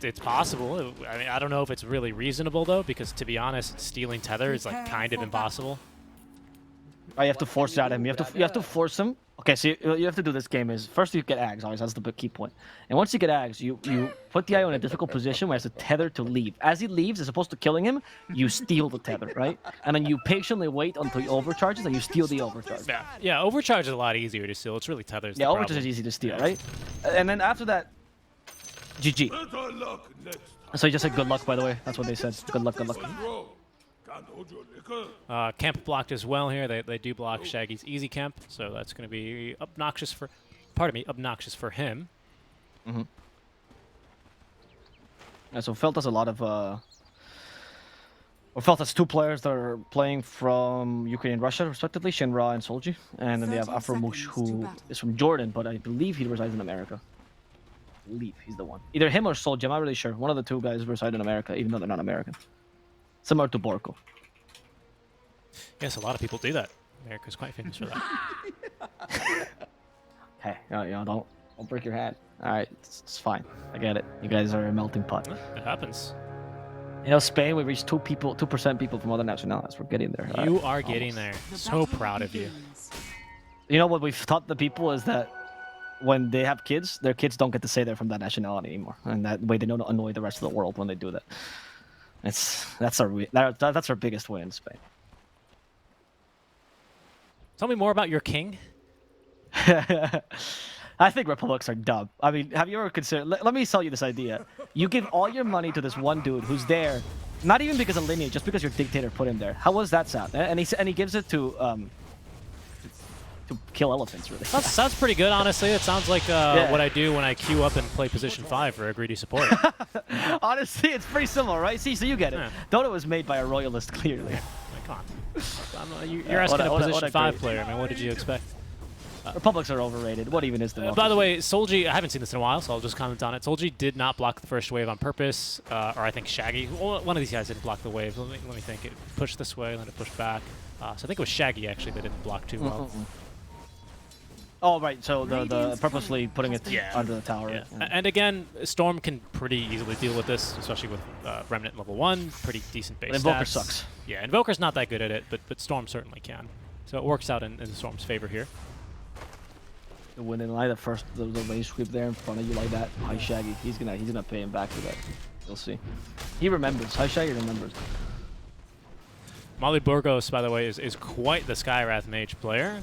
it's possible. I mean, I don't know if it's really reasonable though, because to be honest, stealing tether is like kind of impossible. You have to force it out of him. You have to force him. Okay, so you have to do this game is first you get Ags, always that's the big key point. And once you get Ags, you put the IO in a difficult position where he has to tether to leave. As he leaves, as opposed to killing him, you steal the tether, right? And then you patiently wait until he overcharges and you steal the overcharge. Yeah, overcharge is a lot easier to steal. It's really tethers. Yeah, overcharge is easy to steal, right? And then after that, GG. So you just said good luck, by the way. That's what they said. Good luck, good luck. Camp blocked as well here. They do block Shaggy's easy camp, so that's going to be obnoxious for, obnoxious for him. Mm-hmm. Yeah, so Felt has a lot of, or Felt has two players that are playing from Ukraine and Russia, respectively, Shinra and Solji, and then they have Afromush, who is from Jordan, but I believe he resides in America. I believe he's the one. Either him or Solji, I'm not really sure. One of the two guys reside in America, even though they're not American. Similar to Borko. Yes, a lot of people do that. America's quite famous for that. Hey, you know, don't break your hand. All right, it's fine. I get it. You guys are a melting pot. It happens. You know, Spain, we reached 2% people from other nationalities. We're getting there. You are getting there. So proud of you. You know what we've taught the people is that when they have kids, their kids don't get to say they're from that nationality anymore, and that way they don't annoy the rest of the world when they do that. That's our biggest win in Spain. Tell me more about your king. I think republics are dumb. I mean, have you ever considered... Let me sell you this idea. You give all your money to this one dude who's there, not even because of lineage, just because your dictator put him there. How was that sound? And he gives it to kill elephants, really. That sounds pretty good, honestly. It sounds like what I do when I queue up and play position 5 for a greedy support. Honestly, it's pretty similar, right? See, so you get it. Yeah. Dota was made by a royalist, clearly. Come on. You're asking a position 5 player. I mean, what did you expect? Republics are overrated. What even is the By the way, Solji, I haven't seen this in a while, so I'll just comment on it. Solji did not block the first wave on purpose, or I think Shaggy. One of these guys didn't block the wave. Let me think. It pushed this way, then it pushed back. So I think it was Shaggy, actually, that didn't block too well. Oh, right. So the purposely putting it under the tower. Yeah. And again, Storm can pretty easily deal with this, especially with Remnant level 1. Pretty decent base Invoker stats. sucks. Yeah, Invoker's not that good at it, but Storm certainly can. So it works out in Storm's favor here. The win in line, the range sweep there in front of you like that. Hi Shaggy, he's gonna pay him back for that. You'll see. He remembers. Hi Shaggy remembers. Molly Burgos, by the way, is quite the Skywrath Mage player.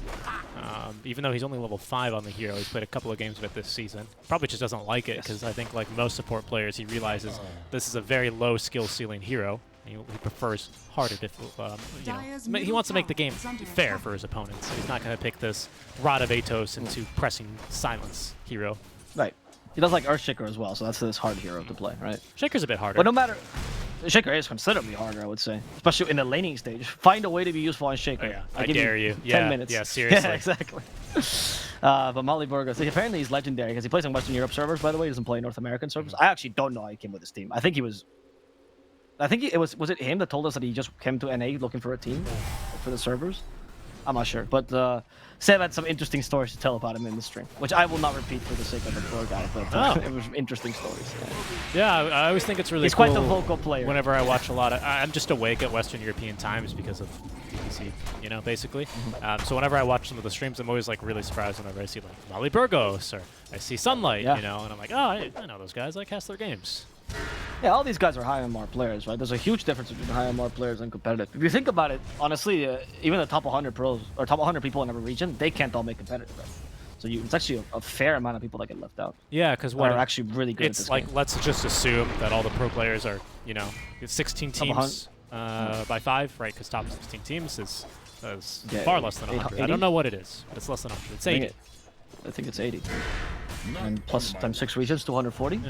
Even though he's only level 5 on the hero, he's played a couple of games of it this season. Probably just doesn't like it, because I think like most support players, he realizes this is a very low skill ceiling hero. He prefers harder he wants to make the game fair for his opponents. So he's not going to pick this Rod of Atos into pressing silence hero. Right. He does like Earthshaker as well, so that's this hard hero to play, right? Shaker's a bit harder. But no matter... Shaker is considerably harder, I would say. Especially in the laning stage. Find a way to be useful on Shaker. Oh, yeah. I dare you. 10 minutes. Yeah, seriously. Yeah, exactly. But Molly Burgos, apparently he's legendary because he plays on Western Europe servers, by the way. He doesn't play North American servers. I actually don't know how he came with his team. I think he was... was it him that told us that he just came to NA looking for a team for the servers? I'm not sure, but Seb had some interesting stories to tell about him in the stream, which I will not repeat for the sake of the poor guy, but it was interesting stories. Yeah, I always think it's really He's cool. quite the vocal player. Whenever I watch a lot of... I'm just awake at Western European times because of DPC, you know, basically. So whenever I watch some of the streams, I'm always like really surprised whenever I see like Molly Burgos or I see Sunlight, you know, and I'm like, oh, I know those guys. I cast their games. Yeah, all these guys are high MR players, right? There's a huge difference between high MR players and competitive. If you think about it, honestly, even the top 100 pros or top 100 people in every region, they can't all make competitive. Right? So it's actually a fair amount of people that get left out. Yeah, because what are actually really good. It's like let's just assume that all the pro players are, you know, it's 16 teams by 5, right? Because top 16 teams is far less than 100. 80? I don't know what it is, but it's less than 100. It's 80. I think it's 80. And plus times 6 regions, 240.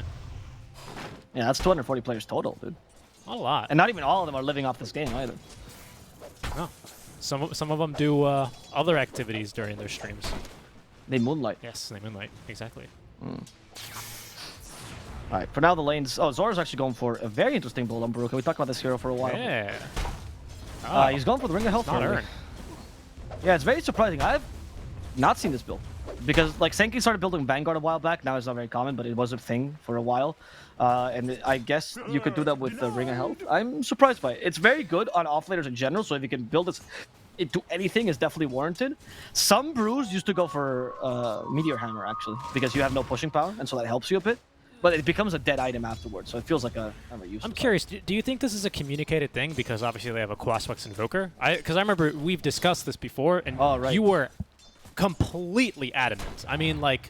Yeah, that's 240 players total, dude. Not a lot. And not even all of them are living off this game either. No. Some of them do other activities during their streams. They moonlight. Yes, they moonlight. Exactly. Alright, for now the lanes... Oh, Zora's actually going for a very interesting build on Baruka. We talked about this hero for a while. Yeah. He's going for the Ring of Health. Not earned. Yeah, it's very surprising. I've not seen this build. because like Senki started building Vanguard a while back. Now it's not very common, but it was a thing for a while. And I guess you could do that with the Ring of Health. I'm surprised by it. It's very good on offlaners in general. So if you can build this into anything, is definitely warranted. Some brews used to go for Meteor Hammer actually, because you have no pushing power, and so that helps you a bit. But it becomes a dead item afterwards, so it feels like a useless. I'm curious, do you think this is a communicated thing? Because obviously they have a Quaswex Invoker. Because I remember we've discussed this before, and you were completely adamant. I mean, like,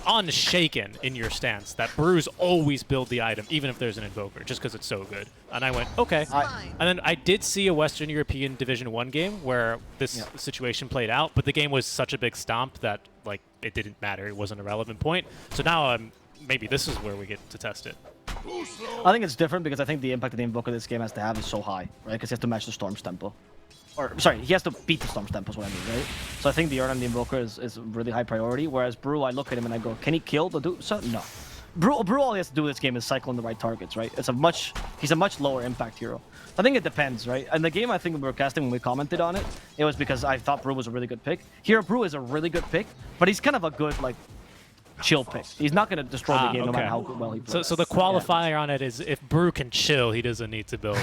unshaken in your stance that brews always build the item, even if there's an Invoker, just because it's so good. And I went, okay. And then I did see a Western European Division 1 game where this situation played out, but the game was such a big stomp that, like, it didn't matter. It wasn't a relevant point. So now maybe this is where we get to test it. I think it's different because I think the impact that the Invoker this game has to have is so high, right? Because he has to match the Storm's tempo. Or, sorry, he has to beat the Storm's tempo is what I mean, right? So I think the Earn on the Invoker is really high priority, whereas Brew, I look at him and I go, can he kill the dude? So, no. Brew, all he has to do in this game is cycle in the right targets, right? He's a much lower impact hero. I think it depends, right? And the game I think we were casting when we commented on it, it was because I thought Brew was a really good pick. Here, Brew is a really good pick, but he's kind of a good, like, chill pick. He's not going to destroy the game no matter how well he plays. So the qualifier on it is if Brew can chill, he doesn't need to build.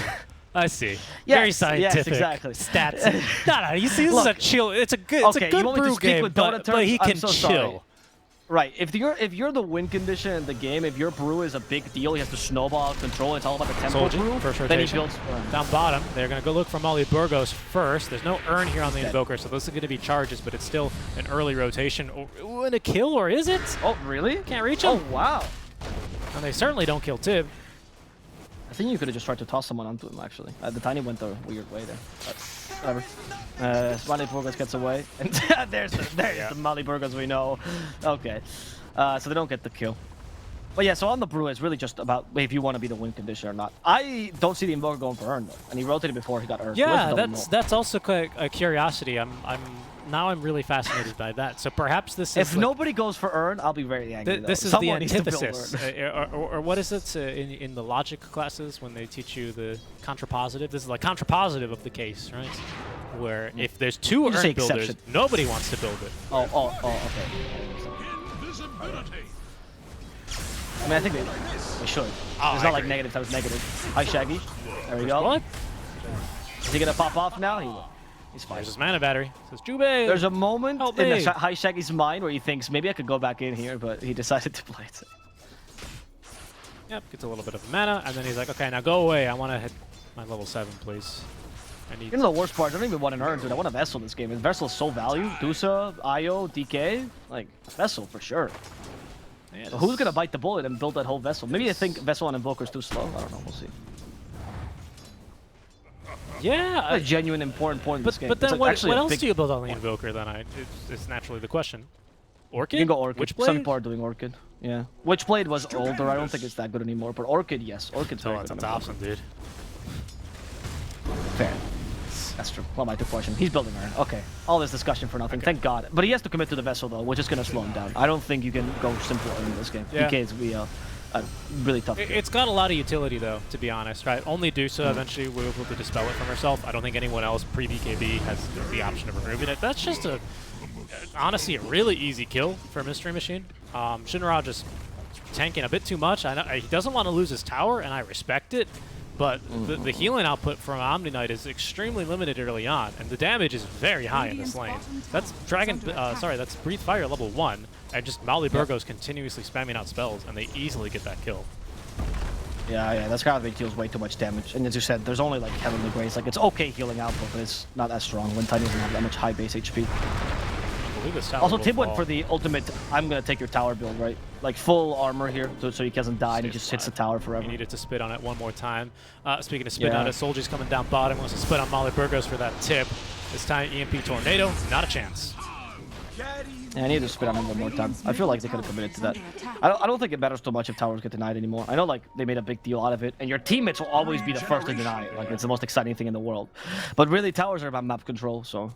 I see. Very scientific. Yes, exactly. Stats. no, you see, this is a chill. It's a good Brew game, but he can chill. Sorry. Right. If you're the win condition in the game, if your Brew is a big deal, he has to snowball out control. It's all about the tempo Brew. Then he builds down bottom. They're gonna go look for Molly Burgos first. There's no Earn here on the Invoker, so this is gonna be charges, but it's still an early rotation. And a kill, or is it? Oh, really? Can't reach him. Oh, wow. And they certainly don't kill Tib. I think you could have just tried to toss someone onto him, actually. The Tiny went the weird way there. But whatever. Molly Burgos gets away. And there's the Molly Burgos we know. Okay. So they don't get the kill. But yeah, so on the Brew, it's really just about if you want to be the win condition or not. I don't see the Invoker going for Earn, though. And he rotated before he got Earn. Yeah, that's also a curiosity. Now I'm really fascinated by that. So perhaps this is... If nobody goes for Earn, I'll be very angry, This is the antithesis. Or what is it in the logic classes when they teach you the contrapositive? This is like contrapositive of the case, right? Where if there's two Earn builders, nobody wants to build it. Oh, okay. I mean, I think they should. It's not like negative times negative. Hi, Shaggy. There we go. What? Is he going to pop off now? He's fine. There's his mana battery. Says Jube. There's a moment in the High Shaggy's mind where he thinks maybe I could go back in here, but he decided to play it. Yep, gets a little bit of mana, and then he's like, okay, now go away. I want to hit my level 7, please. You know the worst part? I don't even want an Earn, dude. I want a Vessel in this game. Vessel is so valued. Dusa, Io, DK, like, Vessel for sure. Yeah, so who's going to bite the bullet and build that whole Vessel? Maybe I think Vessel on Invoker is too slow. I don't know. We'll see. Yeah, a genuine important point in this game. But then what else do you build on the Invoker then? It's naturally the question. Orchid? You can go Orchid. Witchblade? Some people are doing Orchid. Yeah. Witchblade was older. I don't think it's that good anymore. But Orchid, yes. Orchid's very good. That's awesome, dude. Fair. That's true. Well, my question. He's building Earn. Okay. All this discussion for nothing. Thank God. But he has to commit to the Vessel, though, which is going to slow him down. I don't think you can go simple Earn in this game. Yeah. DK is a really tough game. It's got a lot of utility, though, to be honest, right? Only Dusa eventually will be able to dispel it from herself. I don't think anyone else pre-BKB has the option of removing it. That's just honestly, a really easy kill for Mystery Machine. Shinra just tanking a bit too much. I know he doesn't want to lose his tower, and I respect it. But the healing output from Omni Knight is extremely limited early on, and the damage is very high in this lane. That's that's Breathe Fire level 1, and just Molly Burgos continuously spamming out spells, and they easily get that kill. Yeah, that's kind of deals way too much damage. And as you said, there's only like Heavenly Grace. Like it's okay healing output, but it's not as strong when Tiny doesn't have that much high base HP. Also, Tib went for the ultimate, I'm going to take your tower build, right? Like full armor here, so he doesn't die and he just hits the tower forever. He needed to spit on it one more time. Speaking of spit on it, Soldier's coming down bottom, wants to spit on Molly Burgos for that tip. This time EMP Tornado, not a chance. Yeah, I need to spit on him one more time. I feel like they could have committed to that. I don't think it matters too much if towers get denied anymore. I know like they made a big deal out of it, and your teammates will always be the first to deny it. Like it's the most exciting thing in the world. But really, towers are about map control, so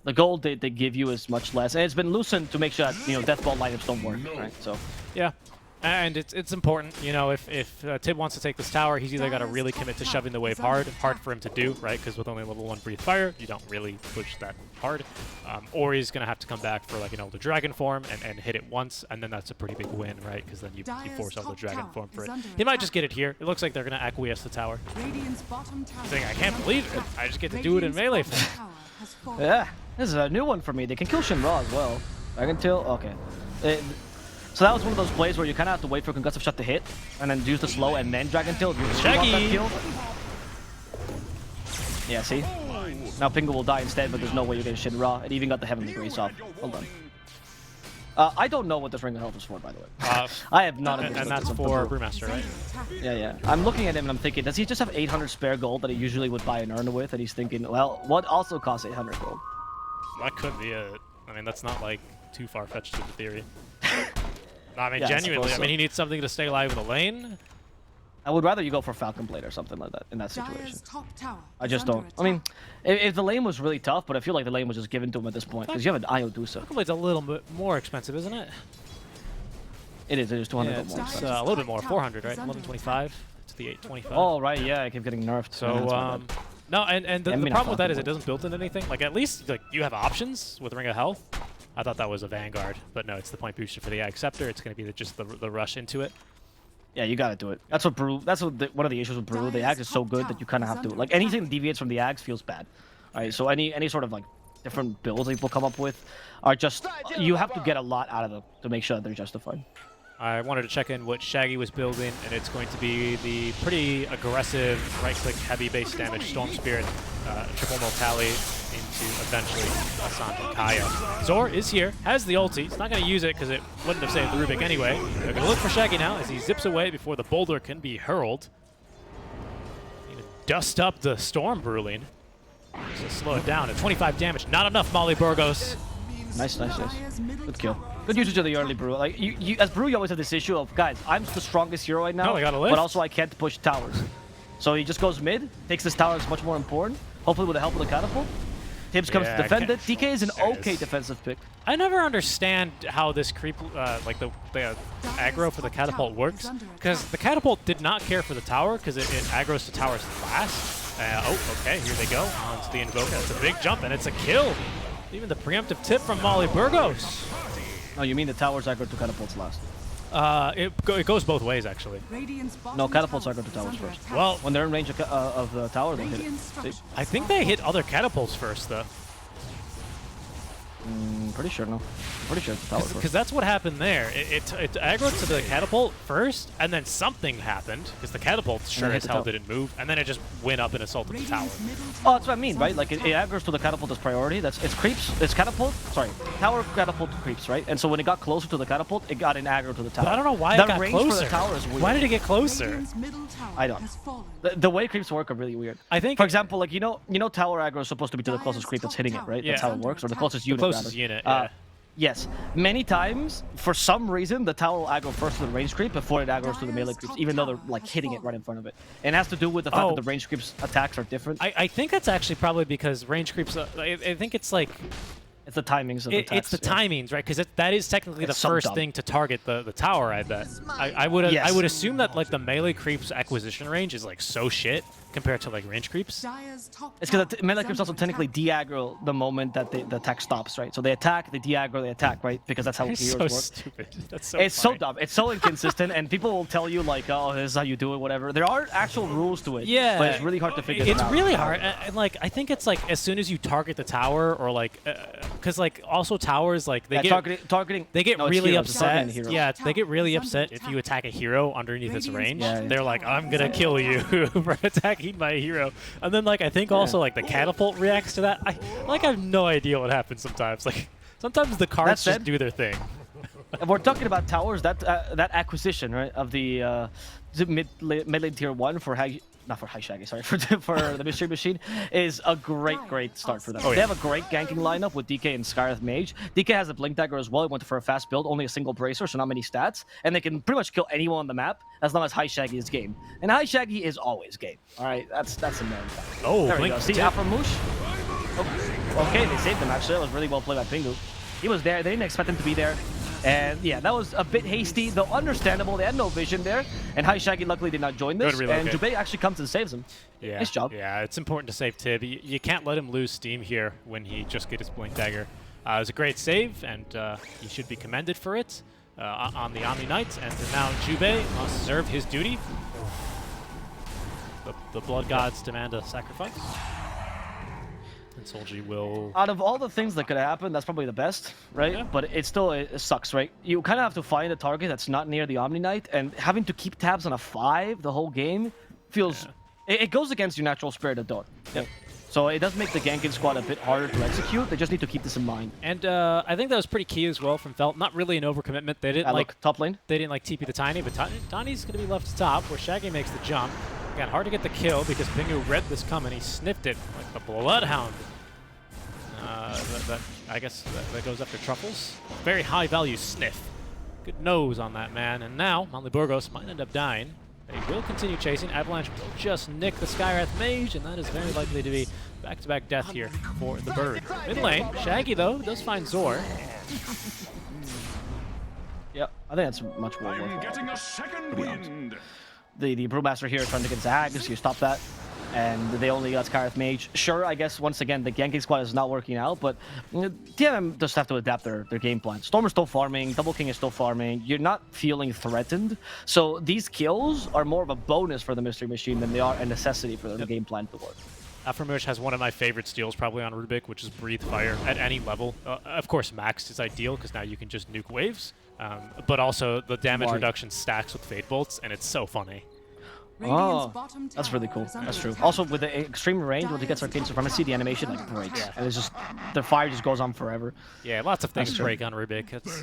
the gold they give you is much less, and it's been loosened to make sure that death ball lineups don't work, right? So yeah, And it's important, you know, if Tib wants to take this tower, he's either got to really commit to shoving the wave hard for him to do, right? Because with only level 1 breathe fire, you don't really push that hard. Or he's going to have to come back for like, you know, the dragon form and hit it once, and then that's a pretty big win, right? Because then you force out the dragon form for it. He might just get it here. It looks like they're going to acquiesce the tower. Saying, I can't believe it. I just get to do it in melee form. Yeah, this is a new one for me. They can kill Shinra as well. Dragon Tail, okay. So that was one of those plays where you kind of have to wait for Concussive Shot to hit, and then use the slow and then Dragon Tail. Shaggy! Yeah, see? Now Pingu will die instead, but there's no way you're getting Shinra. It even got the Heavenly Grace off. Hold on. I don't know what this Ring of Health is for, by the way. I have not understood. And that's for Brewmaster, right? Yeah. I'm looking at him and I'm thinking, does he just have 800 spare gold that he usually would buy an Urna with? And he's thinking, well, what also costs 800 gold? That could be it. I mean, that's not like too far-fetched to the theory. I mean, Yeah, genuinely, I mean, he needs something to stay alive in the lane. I would rather you go for Falcon Blade or something like that in that situation. I just don't. I mean, if the lane was really tough, but I feel like the lane was just given to him at this point because you have an Iodusa. Falcon Blade's a little bit more expensive, isn't it? It is 200 Yeah, gold more. it's a little bit more, 400, right? 1125 to the 825. Oh, right, yeah, I keep getting nerfed. So, no, and the Maybe not problem with that is Falcon it doesn't build in anything. Like, at least like you have options with Ring of Health. I thought that was a Vanguard, but no, it's the point booster for the Ag Scepter. It's going to be just the rush into it. Yeah, you gotta do it. That's what Brew. That's what one of the issues with Brew. The Ag is so good that you kind of have to. Like anything that deviates from the Ags feels bad. All right, so any sort of like different builds that people come up with are just you have to get a lot out of them to make sure that they're justified. I wanted to check in what Shaggy was building, and it's going to be the pretty aggressive right-click heavy base damage Storm Spirit, triple mortality into eventually Asante and Kaya. Zor is here, has the ulti. He's not going to use it because it wouldn't have saved the Rubik anyway. They're going to look for Shaggy now as he zips away before the boulder can be hurled. Even dust up the Storm Bruling. Just to slow it down at 25 damage. Not enough, Molly Burgos. Nice. Good kill. Good usage of the early Brew. Like as Brew, you always have this issue of, guys, I'm the strongest hero right now, I gotta lift. but also I can't push towers. So he just goes mid, takes his tower is much more important, hopefully with the help of the catapult. Tibbs comes to defend it. DK is an okay defensive pick. I never understand how this creep, like the aggro for the catapult works, because the catapult did not care for the tower, because it aggroes the towers last. Oh, okay, here they go, onto the Invoker. That's a big jump, and it's a kill. Even the preemptive tip from Molly Burgos. Oh, you mean the towers aggro to catapults last? It goes both ways, actually. No, catapults aggro to towers first. Well, When they're in range of the tower, they'll hit it. See? I think they hit other catapults first, though. Pretty sure, no. Pretty sure it's the tower first. Because that's what happened there. It aggroed to the catapult first, and then something happened, because the catapult sure as hell didn't move, and then it just went up and assaulted the tower. Oh, that's what I mean, right? Like, it aggroes to the catapult as priority. It's creeps. It's catapult. Sorry, tower catapult creeps, right? And so when it got closer to the catapult, it got an aggro to the tower. But I don't know why the it got range closer. For the tower is weird. Why did it get closer? I don't. The way creeps work are really weird. I think, for example, like you know, tower aggro is supposed to be to the closest creep that's hitting it, right? Yeah. That's how it works, or the closest unit. The closest unit. Yeah. Yes. Many times, for some reason, the tower will aggro first to the range creep before it aggroes to the melee creeps, even though they're like hitting it right in front of it. And it has to do with the fact that the range creeps attacks are different. I think that's actually probably because range creeps. I think it's like. It's the timings of the attacks. It's the timings, right? Because that is technically the so first dumb. thing to target the tower. I bet. I would assume that like the melee creeps acquisition range is like so shit compared to like range creeps. It's because melee creeps also technically de-aggro the moment that the attack stops, right? So they attack, they de-aggro, they attack, right? Because that's how It's heroes so work. stupid. That's so. It's funny. so dumb. It's so inconsistent, and people will tell you like, "Oh, this is how you do it," whatever. There are actual rules to it. Yeah, but it's really hard to figure it out. It's really hard, and like I think it's like as soon as you target the tower, or like, because like also towers like they get targeting. They get no, really heroes. upset. Heroes. Yeah, they get really upset if you attack a hero underneath its range. Yeah. They're like, I'm gonna kill you for attacking my hero. And then like I think also like the catapult reacts to that. I have no idea what happens sometimes. Like sometimes the cards just do their thing. If we're talking about towers, that acquisition, right, of the mid tier 1 for not for High Shaggy, sorry, for the Mystery Machine is a great start for them. Oh, yeah. They have a great ganking lineup with DK and Skyreth Mage. DK has a Blink Dagger as well. He went for a fast build, only a single bracer, so not many stats, and they can pretty much kill anyone on the map as long as High Shaggy is game. And High Shaggy is always game. All right, that's a known fact. Oh, there we go. See Aframoosh. Oh, okay, they saved him actually. That was really well played by Pingu. He was there. They didn't expect him to be there. And yeah, that was a bit hasty, though understandable. They had no vision there. And High Shaggy luckily did not join this. And Jubei actually comes and saves him. Yeah. Nice job. Yeah, it's important to save Tib. You can't let him lose steam here when he just gets his Blink Dagger. It was a great save, and he should be commended for it on the Omni Knight. And now Jubei must serve his duty. The Blood Gods demand a sacrifice. And Solji will... Out of all the things that could happen, that's probably the best, right? Yeah. But it still it sucks, right? You kind of have to find a target that's not near the Omni Knight, and having to keep tabs on a 5 the whole game feels... Yeah. It goes against your natural spirit of Dota. Yep. So it does make the ganking squad a bit harder to execute. They just need to keep this in mind. And I think that was pretty key as well from Felt. Not really an overcommitment. They didn't like top lane. They didn't like TP the Tiny, but Tiny's going to be left to top where Shaggy makes the jump. Again, hard to get the kill because Pingu read this coming. He sniffed it like the Bloodhound. I guess that goes after Truffles. Very high value sniff. Good nose on that man. And now Motley Burgos might end up dying. They will continue chasing. Avalanche will just nick the Skywrath Mage, and that is very likely to be back-to-back death here for the Bird. Mid lane, Shaggy, though, does find Zor. Yep, I think that's much more worthwhile. Getting a second wind. The Brewmaster here is trying to get Zags, you stop that. And they only got Skywrath Mage. Sure, I guess, once again, the ganking squad is not working out, but TMM just have to adapt their game plan. Storm is still farming, Double King is still farming, you're not feeling threatened. So these kills are more of a bonus for the Mystery Machine than they are a necessity for the game plan to work. Aframush has one of my favorite steals probably on Rubik, which is Breathe Fire at any level. Of course, Maxed is ideal because now you can just nuke waves, but also the damage reduction stacks with Fade Bolts, and it's so funny. Oh, that's really cool. That's true. Also, with the extreme range, when he gets Arcane Supremacy, the animation like breaks, and it's just the fire just goes on forever. Yeah, lots of things break on Rubik. It's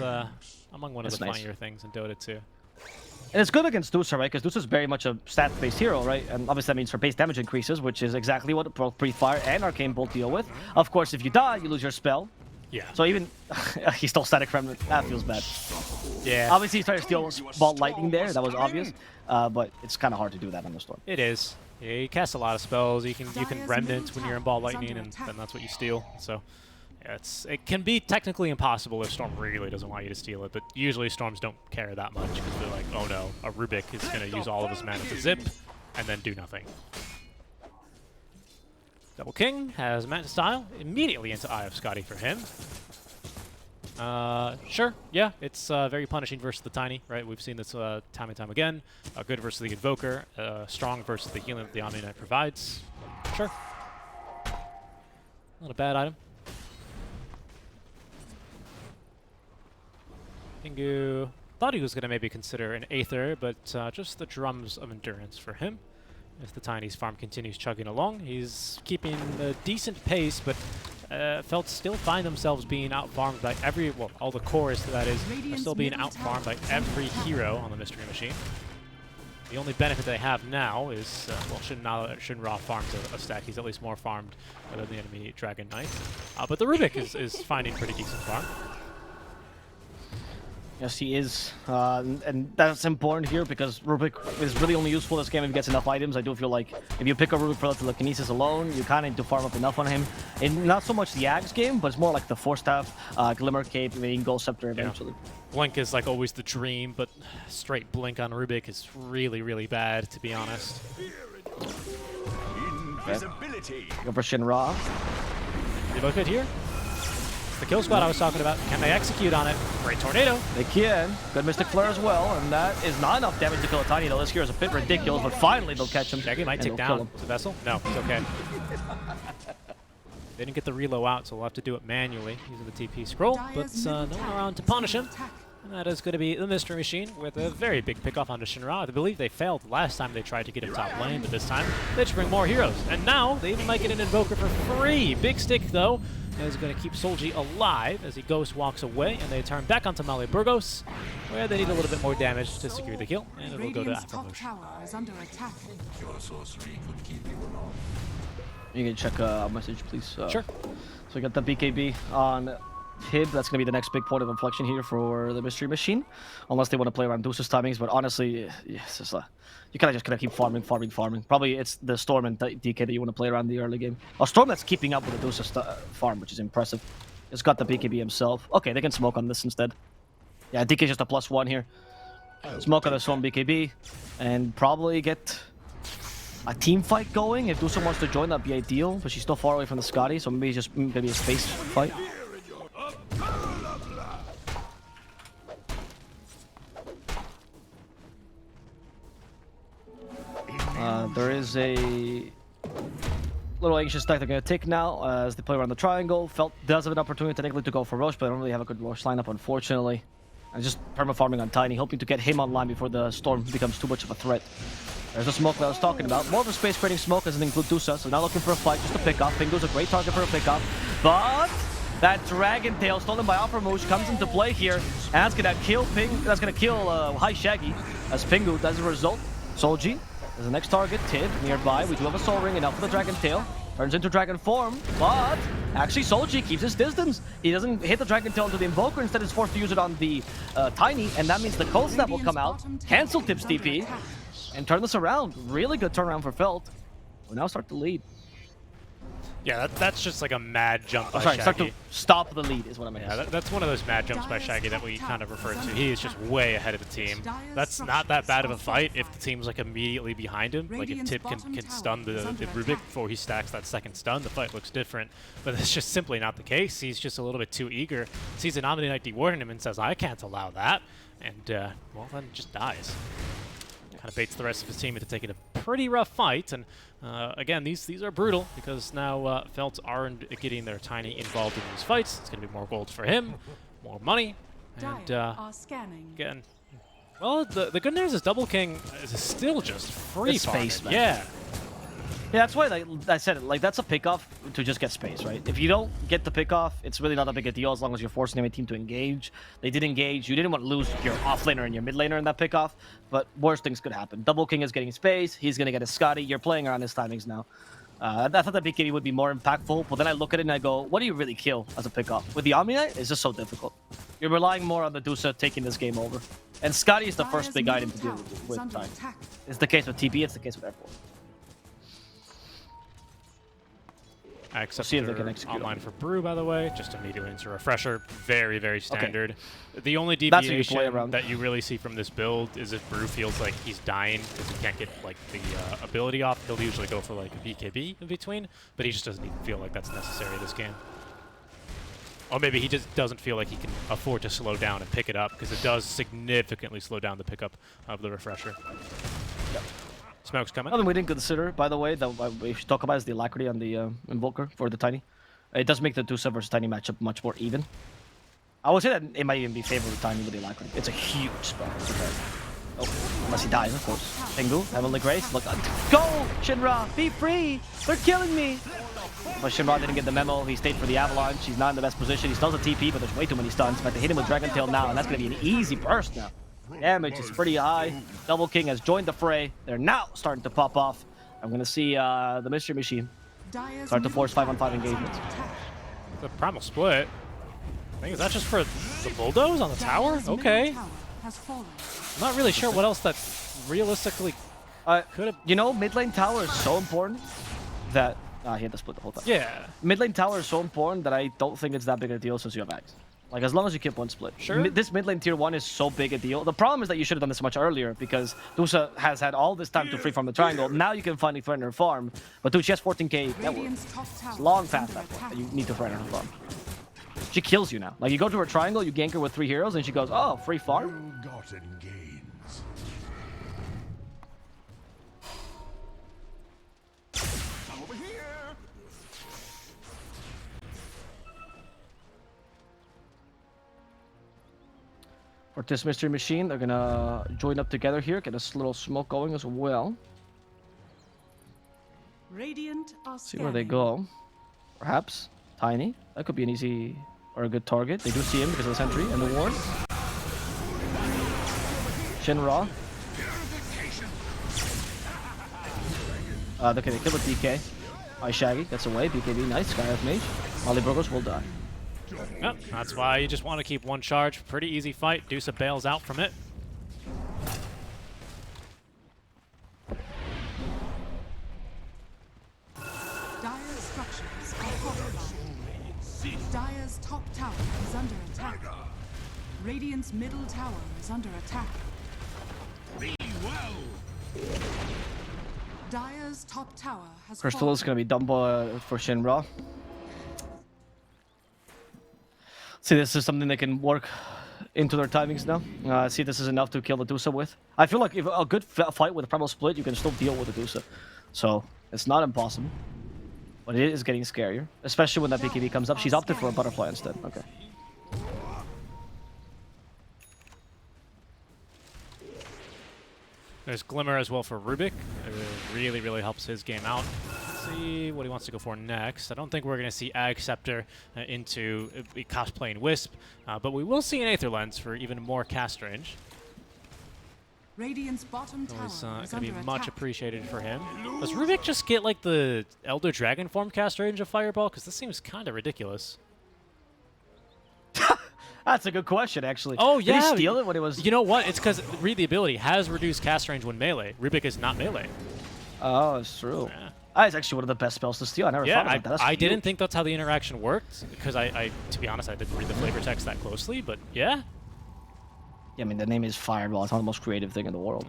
among one of the nice. funnier things in Dota 2. And it's good against Dusa, right? Because Dusa is very much a stat-based hero, right? And obviously that means her base damage increases, which is exactly what both Breathe Fire and Arcane Bolt deal with. Of course, if you die, you lose your spell. Yeah. So even he stole Static Remnant. That feels bad. Yeah. Obviously, he's trying to steal Ball Lightning there. That was obvious. But it's kind of hard to do that on the Storm. It is. Yeah, you cast a lot of spells. You can Remnant when you're in Ball Lightning, and then that's what you steal. So yeah, it can be technically impossible if Storm really doesn't want you to steal it, but usually Storms don't care that much because they're like, oh no, a Rubik is going to use all of his mana to zip and then do nothing. Double King has Manta Style immediately into Eye of Scotty for him. Sure, yeah, it's very punishing versus the Tiny, right? We've seen this time and time again. Good versus the Invoker, strong versus the healing that the Omni Knight provides. Sure. Not a bad item. Pingu thought he was going to maybe consider an Aether, but just the Drums of Endurance for him. As the Tiny's farm continues chugging along, he's keeping a decent pace, but Felt still find themselves being out-farmed by all the cores, that is, are still being out-farmed by every hero on the Mystery Machine. The only benefit they have now is, Shinra farms a stack. He's at least more farmed than the enemy Dragon Knight. But the Rubik is finding pretty decent farm. Yes, he is. And that's important here because Rubik is really only useful this game if he gets enough items. I do feel like if you pick a Rubik for the telekinesis alone, you kind of need to farm up enough on him. And not so much the Axe game, but it's more like the Force Staff, Glimmer Cape, maybe Gold Scepter eventually. Yeah. Blink is like always the dream, but straight Blink on Rubik is really, really bad, to be honest. Invisibility. Go for Shinra. You look good here. The kill squad I was talking about, can they execute on it? Great Tornado. They can. Good Mystic Flare as well, and that is not enough damage to kill a Tiny, though. This here is a bit ridiculous, but finally they'll catch him. Shaggy might take down the Vessel. No, it's okay. They didn't get the reload out, so we'll have to do it manually using the TP scroll, but no one around to punish him. And that is going to be the Mystery Machine with a very big pickoff onto Shinra. I believe they failed last time they tried to get him top lane, but this time they just bring more heroes. And now they even might get an Invoker for free. Big Stick, though, is going to keep Solji alive as he ghost walks away, and they turn back onto Motley Burgos, where they need a little bit more damage to secure the kill, and it'll go to Aframush. You can check a message, please. Sure. So we got the BKB on Hib. That's going to be the next big point of inflection here for the Mystery Machine, unless they want to play around Deuce's timings. But honestly, yes, it's you kind of just keep farming. Probably it's the Storm and DK that you want to play around the early game. A Storm that's keeping up with the Deuce's farm, which is impressive. It's got the BKB himself. Okay, they can smoke on this instead. Yeah, DK just a +1 here. Smoke on the Storm BKB, and probably get a team fight going. If Dusa wants to join, that'd be ideal, but she's still far away from the Scotty, so maybe just maybe a space fight. There is a little anxious stack they're going to take now as they play around the triangle. Felt does have an opportunity technically to go for Roche, but I don't really have a good Roche lineup, unfortunately. And just perma-farming on Tiny, hoping to get him online before the Storm becomes too much of a threat. There's the smoke that I was talking about. More of a space creating smoke doesn't include Dusa, so now looking for a fight, just a pick-off. Pingu's a great target for a pick-off, but that Dragon Tail stolen by Opera comes into play here, and that's gonna kill High Shaggy as Pingu as a result. Solji is the next target. Tid nearby. We do have a Soul Ring enough for the Dragon Tail. Turns into Dragon Form, but actually Solji keeps his distance. He doesn't hit the Dragon Tail into the Invoker, instead is forced to use it on the Tiny, and that means the Cold Snap will come out, cancel Tip's TP, and turn this around. Really good turnaround for Felt. We'll now start to lead. Yeah, that's just like a mad jump by Sorry, start Shaggy. to stop the lead is what I meant. Yeah, that's one of those mad jumps by Shaggy that we kind of referred to. He is just way ahead of the team. That's not that bad of a fight if the team's like immediately behind him. Like if Tip can stun the Rubik before he stacks that second stun, the fight looks different. But that's just simply not the case. He's just a little bit too eager. Sees an Omni Knight dewarding him and says, I can't allow that. And, well, then just dies. Kind of baits the rest of his team into taking a pretty rough fight, and again, these are brutal because now Felts aren't getting their Tiny involved in these fights. It's going to be more gold for him, more money, and again, well, the good news is Double King is still just free space, man. Yeah. Yeah, that's why, like I said, like that's a pick-off to just get space, right? If you don't get the pick-off, it's really not that big a deal as long as you're forcing your team to engage. They did engage. You didn't want to lose your off-laner and your mid-laner in that pick-off, but worse things could happen. Double King is getting space. He's going to get a Scotty. You're playing around his timings now. I thought that BKB would be more impactful, but then I look at it and I go, what do you really kill as a pick-off? With the Omni Knight, it's just so difficult. You're relying more on the Dusa taking this game over. And Scotty is the first big item to deal with time. It's the case with TP, it's the case with Airport. Except see if they can execute online for Brew, by the way. Just immediately into Refresher. Very, very standard. Okay. The only deviation that you really see from this build is if Brew feels like he's dying because he can't get like the ability off. He'll usually go for like a BKB in between, but he just doesn't even feel like that's necessary this game. Or maybe he just doesn't feel like he can afford to slow down and pick it up because it does significantly slow down the pickup of the Refresher. Yep. Smoke's coming. Something we didn't consider, by the way, that we should talk about is the alacrity on the Invoker for the Tiny. It does make the Dusa versus Tiny matchup much more even. I would say that it might even be favored with Tiny with the alacrity. It's a huge spell. Oh, unless he dies, of course. Pingu, Heavenly Grace, look. Go, Shinra, be free! They're killing me! But Shinra didn't get the memo. He stayed for the Avalanche. He's not in the best position. He still has a TP, but there's way too many stuns. But they hit him with Dragon Tail now, and that's going to be an easy burst now. Damage is pretty high. Double King has joined the fray. They're now starting to pop off. I'm going to see the Mystery Machine start to force 5-on-5 engagements. The Primal Split. I think is that just for the Bulldoze on the tower? Okay. I'm not really sure what else that realistically could have... You know, mid lane tower is so important that... he had to split the whole time. Yeah. Mid lane tower is so important that I don't think it's that big a deal since you have Axe. Like, as long as you keep one split. Sure. This mid lane tier 1 is so big a deal. The problem is that you should have done this much earlier because Dusa has had all this time to free farm the triangle. Now you can finally threaten her farm. But dude, she has 14k network. It's long past that point that you need to threaten her farm. She kills you now. Like, you go to her triangle, you gank her with 3 heroes, and she goes, oh, free farm? Ill-gotten gains. Come over here. For this Mystery Machine, they're gonna join up together here, get a little smoke going as well. Radiant are See where they go. Perhaps Tiny. That could be an easy or a good target. They do see him because of the sentry and the ward. Shinra. Okay, they kill with DK. Shaggy gets away. BKB, nice. Skyrath Mage. Molly Burgos will die. Yep, that's why you just want to keep one charge. Pretty easy fight. Dusa bails out from it. Dire's structures are fortified. Dire's top tower is under attack. Radiant's middle tower is under attack. Be well. Dire's top tower has Crystal fallen. is going to be done for Shinra. See, this is something they can work into their timings now. See, this is enough to kill the Dusa with. I feel like if a good fight with a Primal Split, you can still deal with the Dusa. So, it's not impossible. But it is getting scarier. Especially when that BKB comes up. She's opted for a Butterfly instead. Okay. There's Glimmer as well for Rubik. It really, really helps his game out. Let's see what he wants to go for next. I don't think we're going to see Ag Scepter into cosplaying Wisp, but we will see an Aether Lens for even more cast range. Radiant's bottom tower It's is going to under be much attack. appreciated for him. Does Rubik just get like the Elder Dragon form cast range of Fireball? Because this seems kind of ridiculous. That's a good question, actually. Oh, Did yeah. he steal it when it was... You know what? It's because Read the ability has reduced cast range when melee. Rubik is not melee. Oh, it's true. Yeah. That's actually one of the best spells to steal. I never thought about that. That's I huge. didn't think that's how the interaction worked because to be honest, I didn't read the flavor text that closely, but yeah. Yeah, I mean, the name is Fireball. It's not the most creative thing in the world.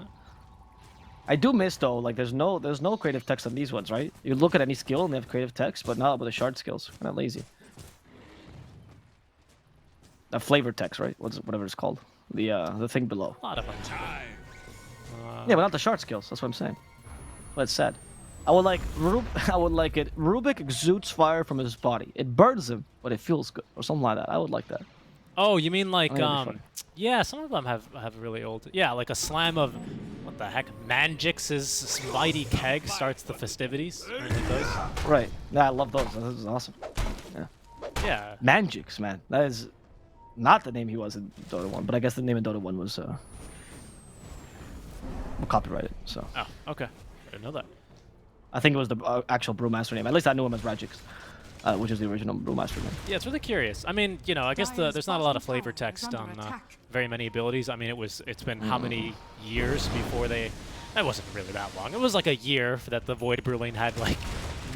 I do miss, though, like, there's no creative text on these ones, right? You look at any skill and they have creative text, but not with the shard skills. Kind of lazy. A flavor text, right? Whatever it's called. The thing below. A lot of them. Yeah, but not the shard skills. That's what I'm saying. But it's sad. I would like it. Rubik exudes fire from his body. It burns him, but it feels good, or something like that. I would like that. Oh, you mean like that'd be fun. yeah, some of them have really old. Yeah, like a slam of what the heck? Manjix's mighty keg starts the festivities. Like those. Right. Yeah, I love those. This is awesome. Yeah. Yeah. Manjix, man. That is not the name he was in Dota 1, but I guess the name in Dota 1 was we'll copyright it. So Oh, okay. I didn't know that. I think it was the actual Brewmaster name. At least I knew him as Rajix, which is the original Brewmaster name. Yeah, it's really curious. I mean, you know, I guess there's not a lot of flavor bottom tower is text under on attack. very many abilities. I mean, it's been how many years before they... That wasn't really that long. It was like a year that the Void Bruling had, like,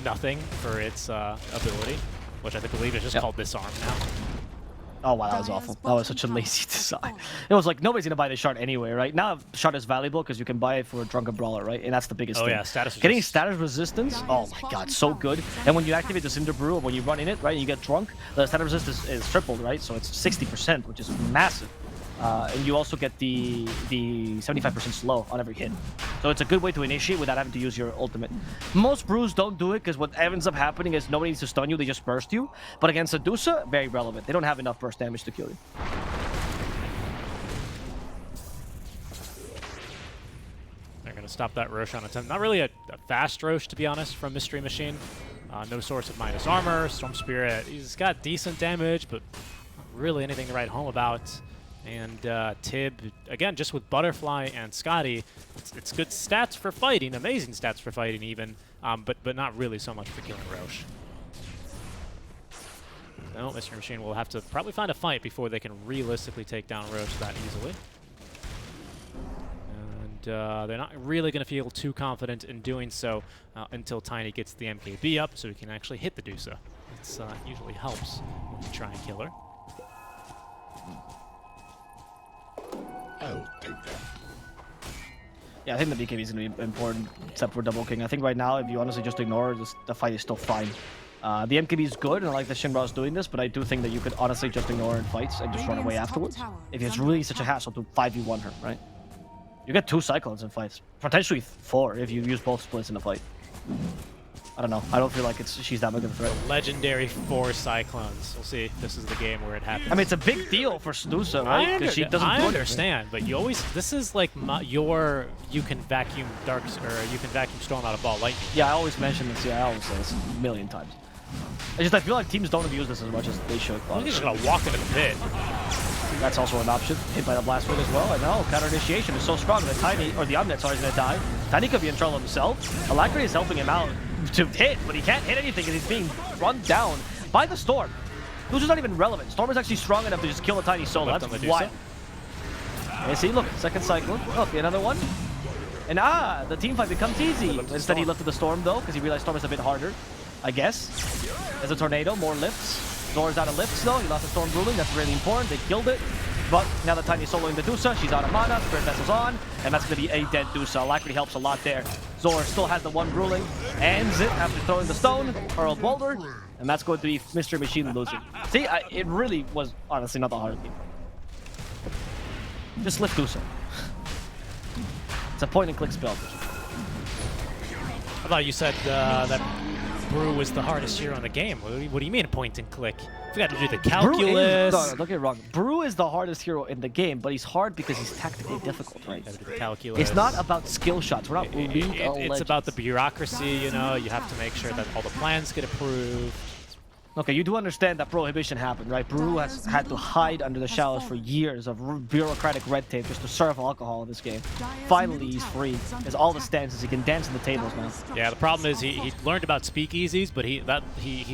nothing for its ability, which I believe is just called Disarm now. Oh wow, that was awful. That was such a lazy design. It was like nobody's gonna buy the shard anyway, right? Now shard is valuable because you can buy it for a Drunken Brawler, right? And that's the biggest thing. Oh yeah, status Getting resist. status resistance, oh my god, so good. And when you activate the Cinder Brew, when you run in it, right, and you get drunk, the status resistance is tripled, right? So it's 60%, which is massive. And you also get the 75% slow on every hit. So it's a good way to initiate without having to use your ultimate. Most brews don't do it because what ends up happening is nobody needs to stun you, they just burst you. But against a Dusa, very relevant. They don't have enough burst damage to kill you. They're going to stop that Roshan attempt. Not really a fast Rosh, to be honest, from Mystery Machine. No source of minus armor. Storm Spirit, he's got decent damage, but not really anything to write home about. And Tib, again, just with Butterfly and Scotty, it's good stats for fighting, amazing stats for fighting even, but not really so much for killing Rosh. No, Mystery Machine will have to probably find a fight before they can realistically take down Rosh that easily. And they're not really going to feel too confident in doing so until Tiny gets the MKB up so he can actually hit the Dusa. It usually helps when you try and kill her. I'll take that. Yeah, I think the BKB is going to be important, except for Double King. I think right now, if you honestly just ignore it, the fight is still fine. The MKB is good, and I like that Shinra is doing this, but I do think that you could honestly just ignore it in fights and just run away afterwards. If it's really such a hassle to 5v1 her, right? You get 2 Cyclones in fights. Potentially 4 if you use both splits in a fight. I don't know. I don't feel like she's that big of a threat. Legendary 4 Cyclones. We'll see if this is the game where it happens. I mean, it's a big deal for Snusa, right? Because she doesn't I do understand, but you always... This is like you can vacuum darks, or you can vacuum storm out of ball lightning. Yeah, I always mention this. Yeah, I always say this a million times. I feel like teams don't abuse this as much as they should. I think he's just gonna walk into the pit. That's also an option. Hit by the blast wind as well. And now counter initiation is so strong that Tiny, or the Omnet, sorry, is gonna die. Tiny could be in trouble himself. Alacrity is helping him out to hit, but he can't hit anything because he's being run down by the Storm. Which is not even relevant. Storm is actually strong enough to just kill a Tiny solo. Left That's on wild. Medusa. And see, look, second Cyclone. Okay, another one. And the team fight becomes easy. Instead he lifted the Storm though, because he realized Storm is a bit harder, I guess. There's a Tornado, more lifts. Zor's out of lifts though. He lost the Storm Ruling. That's really important. They killed it. But now that Tiny's soloing the Dusa, she's out of mana, Spirit Vessel's on, and that's going to be a dead Dusa. Likely helps a lot there. Zor still has the one ruling, ends it after throwing the stone, Earl Boulder, and that's going to be Mystery Machine losing. See, it really was honestly not the hard game. Just lift Dusa. It's a point-and-click spell. I thought you said that Brew was the hardest hero in the game. What do you mean point and click? We got to do the calculus. No, don't get it wrong. Brew is the hardest hero in the game, but he's hard because he's tactically difficult, right? Gotta do the calculus. It's not about skill shots. We're not League of It's about the bureaucracy, you know. You have to make sure that all the plans get approved. Okay, you do understand that prohibition happened, right? Brew has had to hide under the shadows for years of bureaucratic red tape just to serve alcohol in this game. Finally, he's free. Has all the stances. He can dance in the tables now. Yeah, the problem is he learned about speakeasies, but he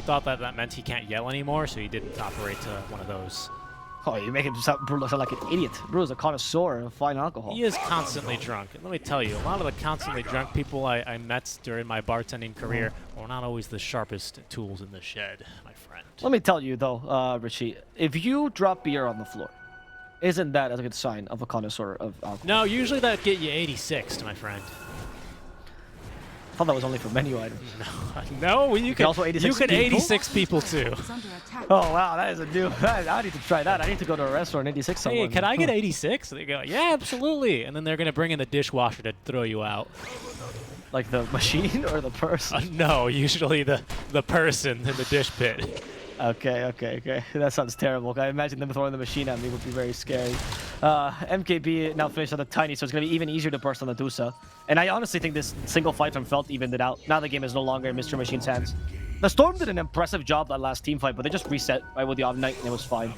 thought that meant he can't yell anymore, so he didn't operate to one of those. Oh, you're making Brew sound like an idiot. Brew is a connoisseur of fine alcohol. He is constantly drunk. And let me tell you, a lot of the constantly drunk people I met during my bartending career were not always the sharpest tools in the shed, my friend. Let me tell you, though, Richie, if you drop beer on the floor, isn't that a good sign of a connoisseur of alcohol? No, usually that'd get you 86, my friend. I thought that was only for menu items. No, you can also 86 people? 86 people too. Oh, wow, that is a new... I need to try that. I need to go to a restaurant 86 somewhere. Hey, can I get 86? They go, yeah, absolutely. And then they're going to bring in the dishwasher to throw you out. Like the machine or the person? No, usually the person in the dish pit. Okay. That sounds terrible. I imagine them throwing the machine at me would be very scary. MKB now finished on the Tiny, so it's going to be even easier to burst on the Dusa. And I honestly think this single fight from Felt evened it out. Now the game is no longer in Mr. Machine's hands. The Storm did an impressive job that last team fight, but they just reset right with the Omni, and it was fine.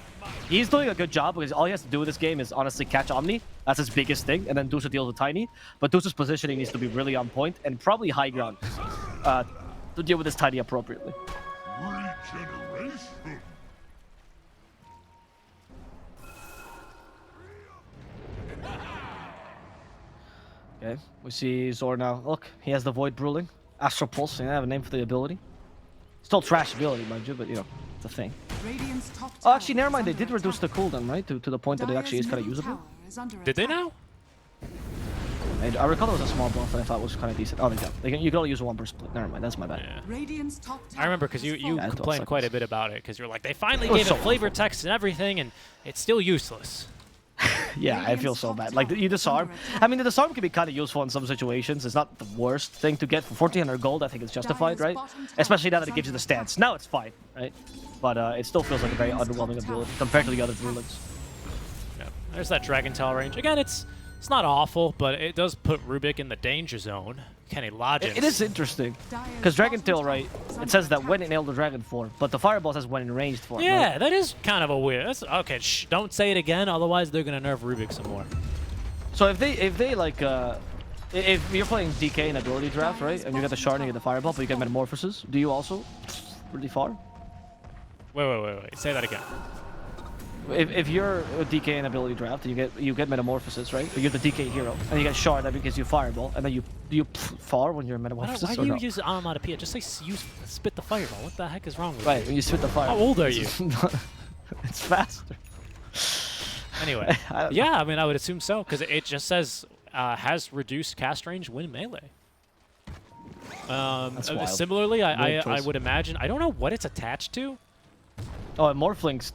He's doing a good job because all he has to do with this game is honestly catch Omni. That's his biggest thing, and then Dusa deals with Tiny. But Dusa's positioning needs to be really on point and probably high ground to deal with this Tiny appropriately. Regeneration. Okay, we see Zor now. Look, he has the Void Ruling. Astral Pulse, I have a name for the ability. Still trash ability, mind you, but you know, it's a thing. Oh, actually, never mind. They did reduce the cooldown, right? To the point that it actually is kind of usable. Did they now? And I recall there was a small buff that I thought was kind of decent. Oh, there you go. You can only use one per split. Never mind, that's my bad. Yeah. I remember because you complained quite a bit about it because you're like, they finally was gave so it flavor text and everything, and it's still useless. Yeah, I feel so bad. Like, you disarm. I mean, the disarm can be kind of useful in some situations. It's not the worst thing to get. For 1400 gold, I think it's justified, right? Especially now that it gives you the stance. Now it's fine, right? But it still feels like a very underwhelming ability compared to the other rulings. Yeah. There's that Dragon Tail range. Again, it's not awful, but it does put Rubik in the danger zone. Kenny Logic. It is interesting. Because Dragon Tail, right, it says that when in Elder Dragon form, but the Fireball says when in ranged form. Yeah, right? that is kind of a weird. Okay, don't say it again, otherwise they're gonna nerf Rubik some more. So if they like, if you're playing DK in ability draft, right, and you get the Shard and you get the Fireball, but you get Metamorphosis, do you also really far? Wait. Say that again. If you're a DK in ability draft, and you get Metamorphosis, right? But you're the DK hero, and you get Shard that gives you Fireball, and then do you far when you're Metamorphosis? Why do you use Onomatopoeia? Just say spit the Fireball. What the heck is wrong with you? Right, when you spit the Fireball. How old are you? It's faster. Anyway, yeah, I mean, I would assume so, because it just says has reduced cast range when melee. Similarly, I would imagine, I don't know what it's attached to. Oh, and Morphlings.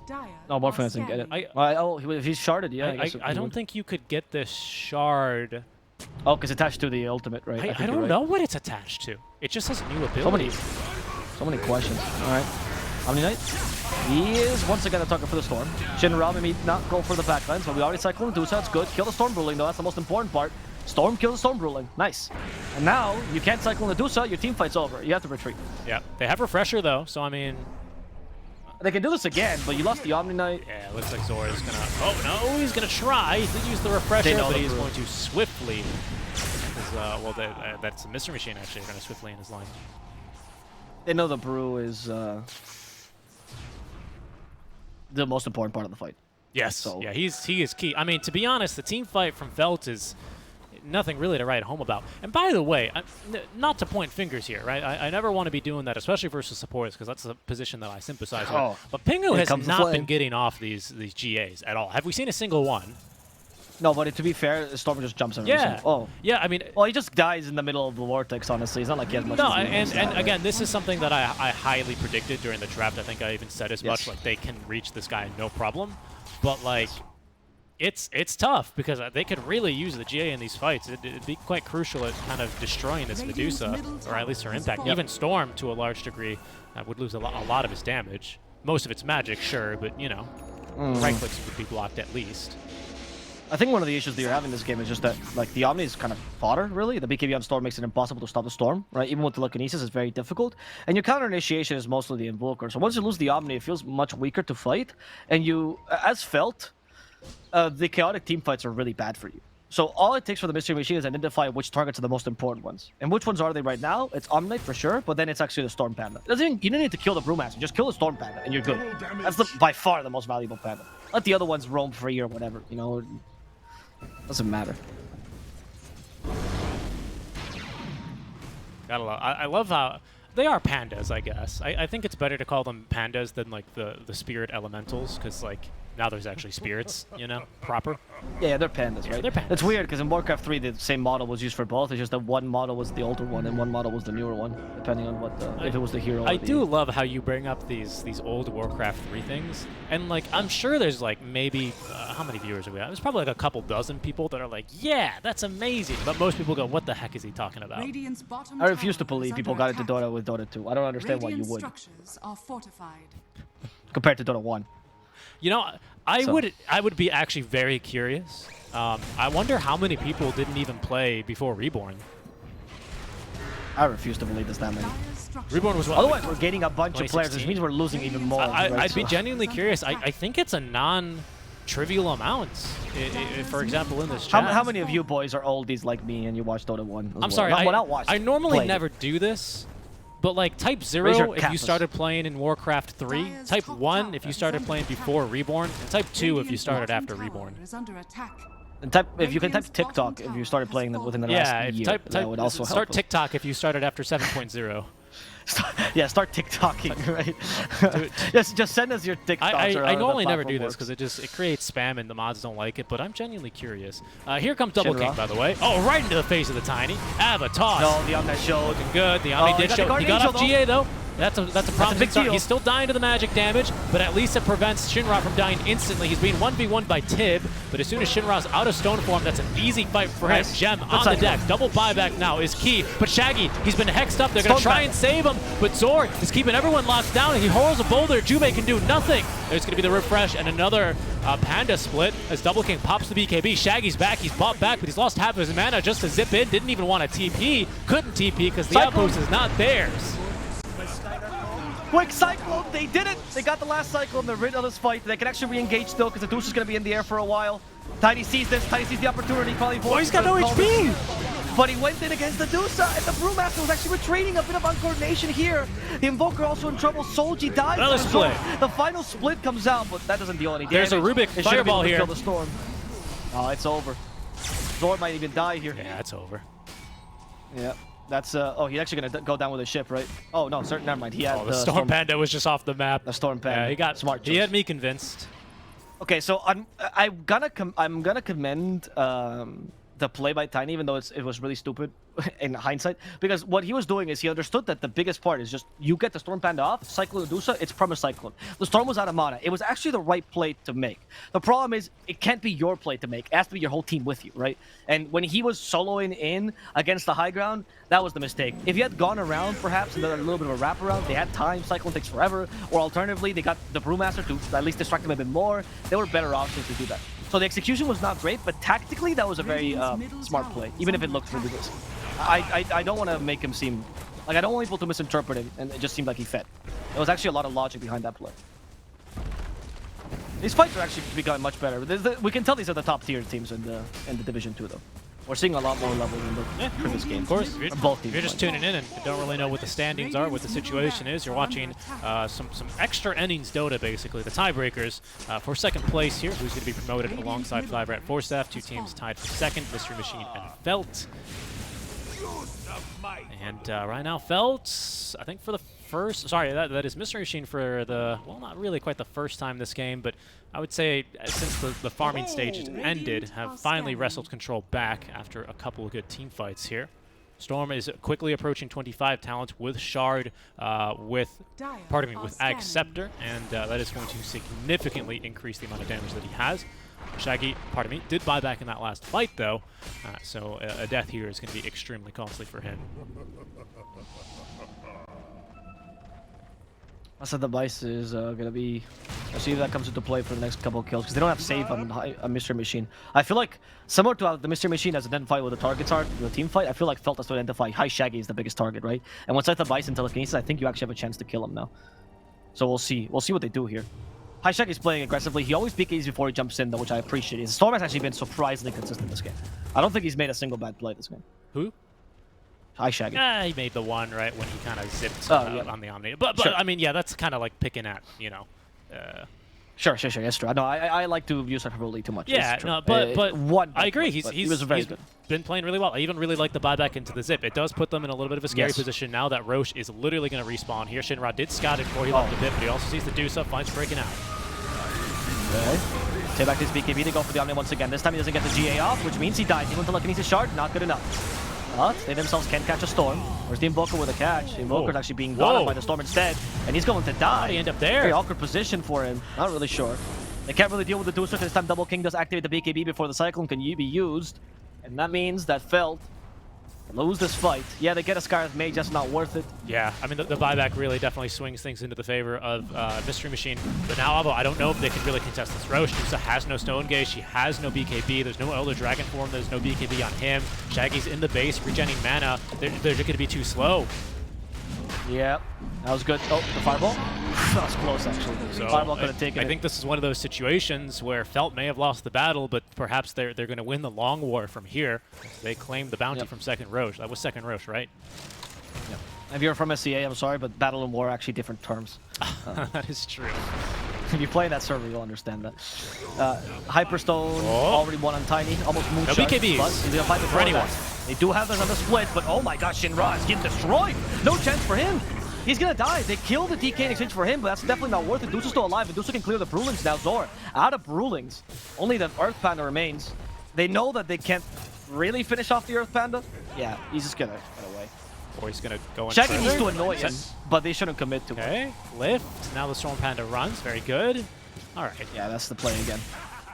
No, Morphlings didn't get it. If he's sharded, yeah. I don't think you could get this shard. Oh, because it's attached to the ultimate, right? I don't know what it's attached to. It just says new ability. So many questions. All right. Omni Knight. He is once again the target for the Storm. Shinra may not go for the backlines, but we already cycled Medusa. It's good. Kill the Storm Ruling, though. That's the most important part. Storm kills the Storm Ruling. Nice. And now, you can't cycle Medusa. Your team fight's over. You have to retreat. Yeah. They have Refresher, though, so I mean... They can do this again, but you lost the Omni Knight. Yeah, it looks like Zora is gonna... Oh, no, he's gonna try. He did use the Refresher, but he's going to swiftly... well, that's a Mystery Machine, actually. They're gonna swiftly in his line. They know the brew is the most important part of the fight. Yes. So. Yeah, he is key. I mean, to be honest, the team fight from Felt is nothing really to write home about. And by the way, not to point fingers here, right? I never want to be doing that, especially versus supports, because that's a position that I sympathize with. But Pingu has not been getting off these GAs at all. Have we seen a single one? No, but to be fair, Storm just jumps every Yeah. Oh. Yeah, I mean... Well, he just dies in the middle of the Vortex, honestly. It's not like he has much... No, and again, this is something that I highly predicted during the draft. I think I even said as much, like, they can reach this guy no problem. But, like, it's tough, because they could really use the GA in these fights. It'd be quite crucial at kind of destroying this Medusa, or at least her impact. Even Storm, to a large degree, would lose a lot of his damage. Most of it's magic, sure, but, you know, right clicks would be blocked at least. I think one of the issues that you're having in this game is just that, like, the Omni is kind of fodder, really. The BKB on Storm makes it impossible to stop the Storm, right? Even with the telekinesis, it's very difficult. And your counter initiation is mostly the Invoker. So once you lose the Omni, it feels much weaker to fight. And you, as felt, the chaotic team fights are really bad for you. So all it takes for the Mystery Machine is identify which targets are the most important ones. And which ones are they right now? It's Omni for sure, but then it's actually the Storm Panda. You don't need to kill the Brewmaster, just kill the Storm Panda and you're good. That's by far the most valuable Panda. Let the other ones roam free or whatever, you know? Doesn't matter. I love how they are pandas, I guess. I think it's better to call them pandas than like the spirit elementals, because like now there's actually spirits, you know, proper. Yeah, they're pandas, right? They're pandas. It's weird because in Warcraft 3 the same model was used for both. It's just that one model was the older one and one model was the newer one, depending on what if it was the hero. I do love how you bring up these old Warcraft 3 things, and like I'm sure there's like maybe how many viewers are we at? There's probably like a couple dozen people that are like, yeah, that's amazing. But most people go, what the heck is he talking about? I refuse to believe people got into Dota with Dota 2. I don't understand why you would. Structures are fortified. Compared to Dota 1. You know, I would be actually very curious. I wonder how many people didn't even play before Reborn. I refuse to believe there's that many. Reborn was what? Otherwise, we're gaining a bunch of players, which means we're losing even more. I'd be genuinely curious. I think it's a trivial amount, for example, in this chat. How many of you boys are oldies like me and you watch Dota 1? I'm sorry, I normally never do this, but like type 0 if you started playing in Warcraft 3, type 1 if you started playing before Reborn, and type 2 if you started after Reborn. And if you can type TikTok if you started playing them within the last year, that would also help. Start TikTok if you started after 7.0. Yeah, start TikToking, right? just send us your TikToks. I normally never do this because it creates spam and the mods don't like it, but I'm genuinely curious. Here comes Double King, by the way. Oh, right into the face of the Tiny. Have a toss. No, the Omni showed. Looking good. The Omni did show. He got off GA, though. That's a promising start. He's still dying to the magic damage, but at least it prevents Shinra from dying instantly. He's being 1v1 by Tib, but as soon as Shinra's out of stone form, that's an easy fight for him. Gem on the deck. Double buyback now is key, but Shaggy, he's been hexed up. They're going to try and save him, but Zord is keeping everyone locked down, and he hurls a boulder. Jubei can do nothing. There's going to be the refresh and another Panda split as Double King pops the BKB. Shaggy's back. He's bought back, but he's lost half of his mana just to zip in. Didn't even want to TP. Couldn't TP because the outpost is not theirs. Quick Cyclone, they did it! They got the last Cyclone, they're rid of this fight. They can actually re-engage still because the Deuce is going to be in the air for a while. Tiny sees this, Tiny sees the opportunity, probably voices. Oh, he's got no HP! But he went in against the Dusa, and the Brewmaster was actually retreating. A bit of uncoordination here. The Invoker also in trouble. Solji dies. Another split. The final split comes out, but that doesn't deal any damage. There's a Rubik Fireball here. Kill the Storm. Oh, it's over. Zord might even die here. Yeah, it's over. Yeah. That's oh, he's actually gonna go down with a ship, right? Oh no, never mind. He had the Storm Panda was just off the map. The Storm Panda. Yeah, he got smart. He had me convinced. Okay, so I'm gonna commend the play by Tiny, even though it was really stupid in hindsight, because what he was doing is he understood that the biggest part is just you get the Storm Panda off, Cyclone Medusa, it's Promise Cyclone. The Storm was out of mana. It was actually the right play to make. The problem is it can't be your play to make. It has to be your whole team with you, right? And when he was soloing in against the high ground, that was the mistake. If he had gone around perhaps and done a little bit of a wraparound, they had time, Cyclone takes forever, or alternatively, they got the Brewmaster to at least distract him a bit more. There were better options to do that. So the execution was not great, but tactically that was a very smart play, even if it looked really risky. I don't want to make him seem like I don't want people to misinterpret him, and it just seemed like he fed. There was actually a lot of logic behind that play. These fights are actually becoming much better. We can tell these are the top tier teams in the Division 2, though. We're seeing a lot more level in the previous game. Of course, Both if teams. you're just tuning in and don't really know what the standings are, what the situation is, you're watching some extra innings Dota, basically, the tiebreakers for second place here. Who's going to be promoted alongside Five Rat Forstaff? Two teams tied for second, Mystery Machine and Felt. And right now, Felt, I think for the first, sorry, that is Mystery Machine for the, well, not really quite the first time this game, but I would say since the farming stage ended, have finally wrestled control back after a couple of good team fights here. Storm is quickly approaching 25 talent with Shard, with Ag Scepter, and that is going to significantly increase the amount of damage that he has. Shaggy, did buy back in that last fight though, so a death here is going to be extremely costly for him. I said the Vice is going to be... I'll see if that comes into play for the next couple of kills, because they don't have save on Mystery Machine. I feel like, similar to how the Mystery Machine has identified what the targets are in the team fight, I feel like Felt has to identify High Shaggy is the biggest target, right? And once I the Vice and Telekinesis, I think you actually have a chance to kill him now. So we'll see. We'll see what they do here. High Shaggy's playing aggressively. He always PKs before he jumps in, though, which I appreciate. Storm has actually been surprisingly consistent this game. I don't think he's made a single bad play this game. Who? High Shaggy. He made the one, right, when he kind of zipped on the Omni. But Sure. I mean, yeah, that's kind of like picking at, you know. Sure, that's true. No, I like to use hyperbole too much. Yeah, it's true. no, but one I agree. He He's was very good. been playing really well. I even really like the buyback into the zip. It does put them in a little bit of a scary position now that Roche is literally going to respawn here. Shinra did scout it before he left a bit, but he also sees the deuce up, finds breaking out. Okay. Take back his BKB to go for the Omni once again. This time he doesn't get the GA off, which means he dies. Even Telekinesis Shard, not good enough. But they themselves can catch a Storm. Where's the Invoker with a catch? The Invoker's actually being got by the Storm instead, and he's going to die. How did he end up there? Very awkward position for him. Not really sure. They can't really deal with the Deucer, this time Double King does activate the BKB before the Cyclone can be used. And that means that Felt lose this fight. Yeah, they get a Scarlet Mage, that's not worth it. Yeah, I mean, the buyback really definitely swings things into the favor of Mystery Machine. But now, Avo, I don't know if they can really contest this. Roche Dusa has no Stone Gaze, she has no BKB, there's no Elder Dragon form, there's no BKB on him. Shaggy's in the base, regenning mana. They're just going to be too slow. Yeah, that was good. Oh, the Fireball? That was close, actually. So Fireball could have taken it. I think this is one of those situations where Felt may have lost the battle, but perhaps they're going to win the long war from here. They claim the bounty from second Roche. That was second Roche, right? Yep. If you're from SCA, I'm sorry, but Battle and War are actually different terms. That is true. If you play in that server, you'll understand that. Hyperstone already won on Tiny, almost moonshot. No BKBs But he's gonna fight for anyone. They do have this on the split, but oh my gosh, Shinra is getting destroyed. No chance for him. He's gonna die. They kill the DK in exchange for him, but that's definitely not worth it. Deuce is still alive, and Deuce can clear the Brewlings now. Zor out of Brewlings. Only the Earth Panda remains. They know that they can't really finish off the Earth Panda. Yeah, he's just gonna get away. Or he's going to go in Shaggy further. needs to annoy him, but they shouldn't commit to it. Okay, lift. Now the Storm Panda runs. Very good. All right. Yeah, that's the play again.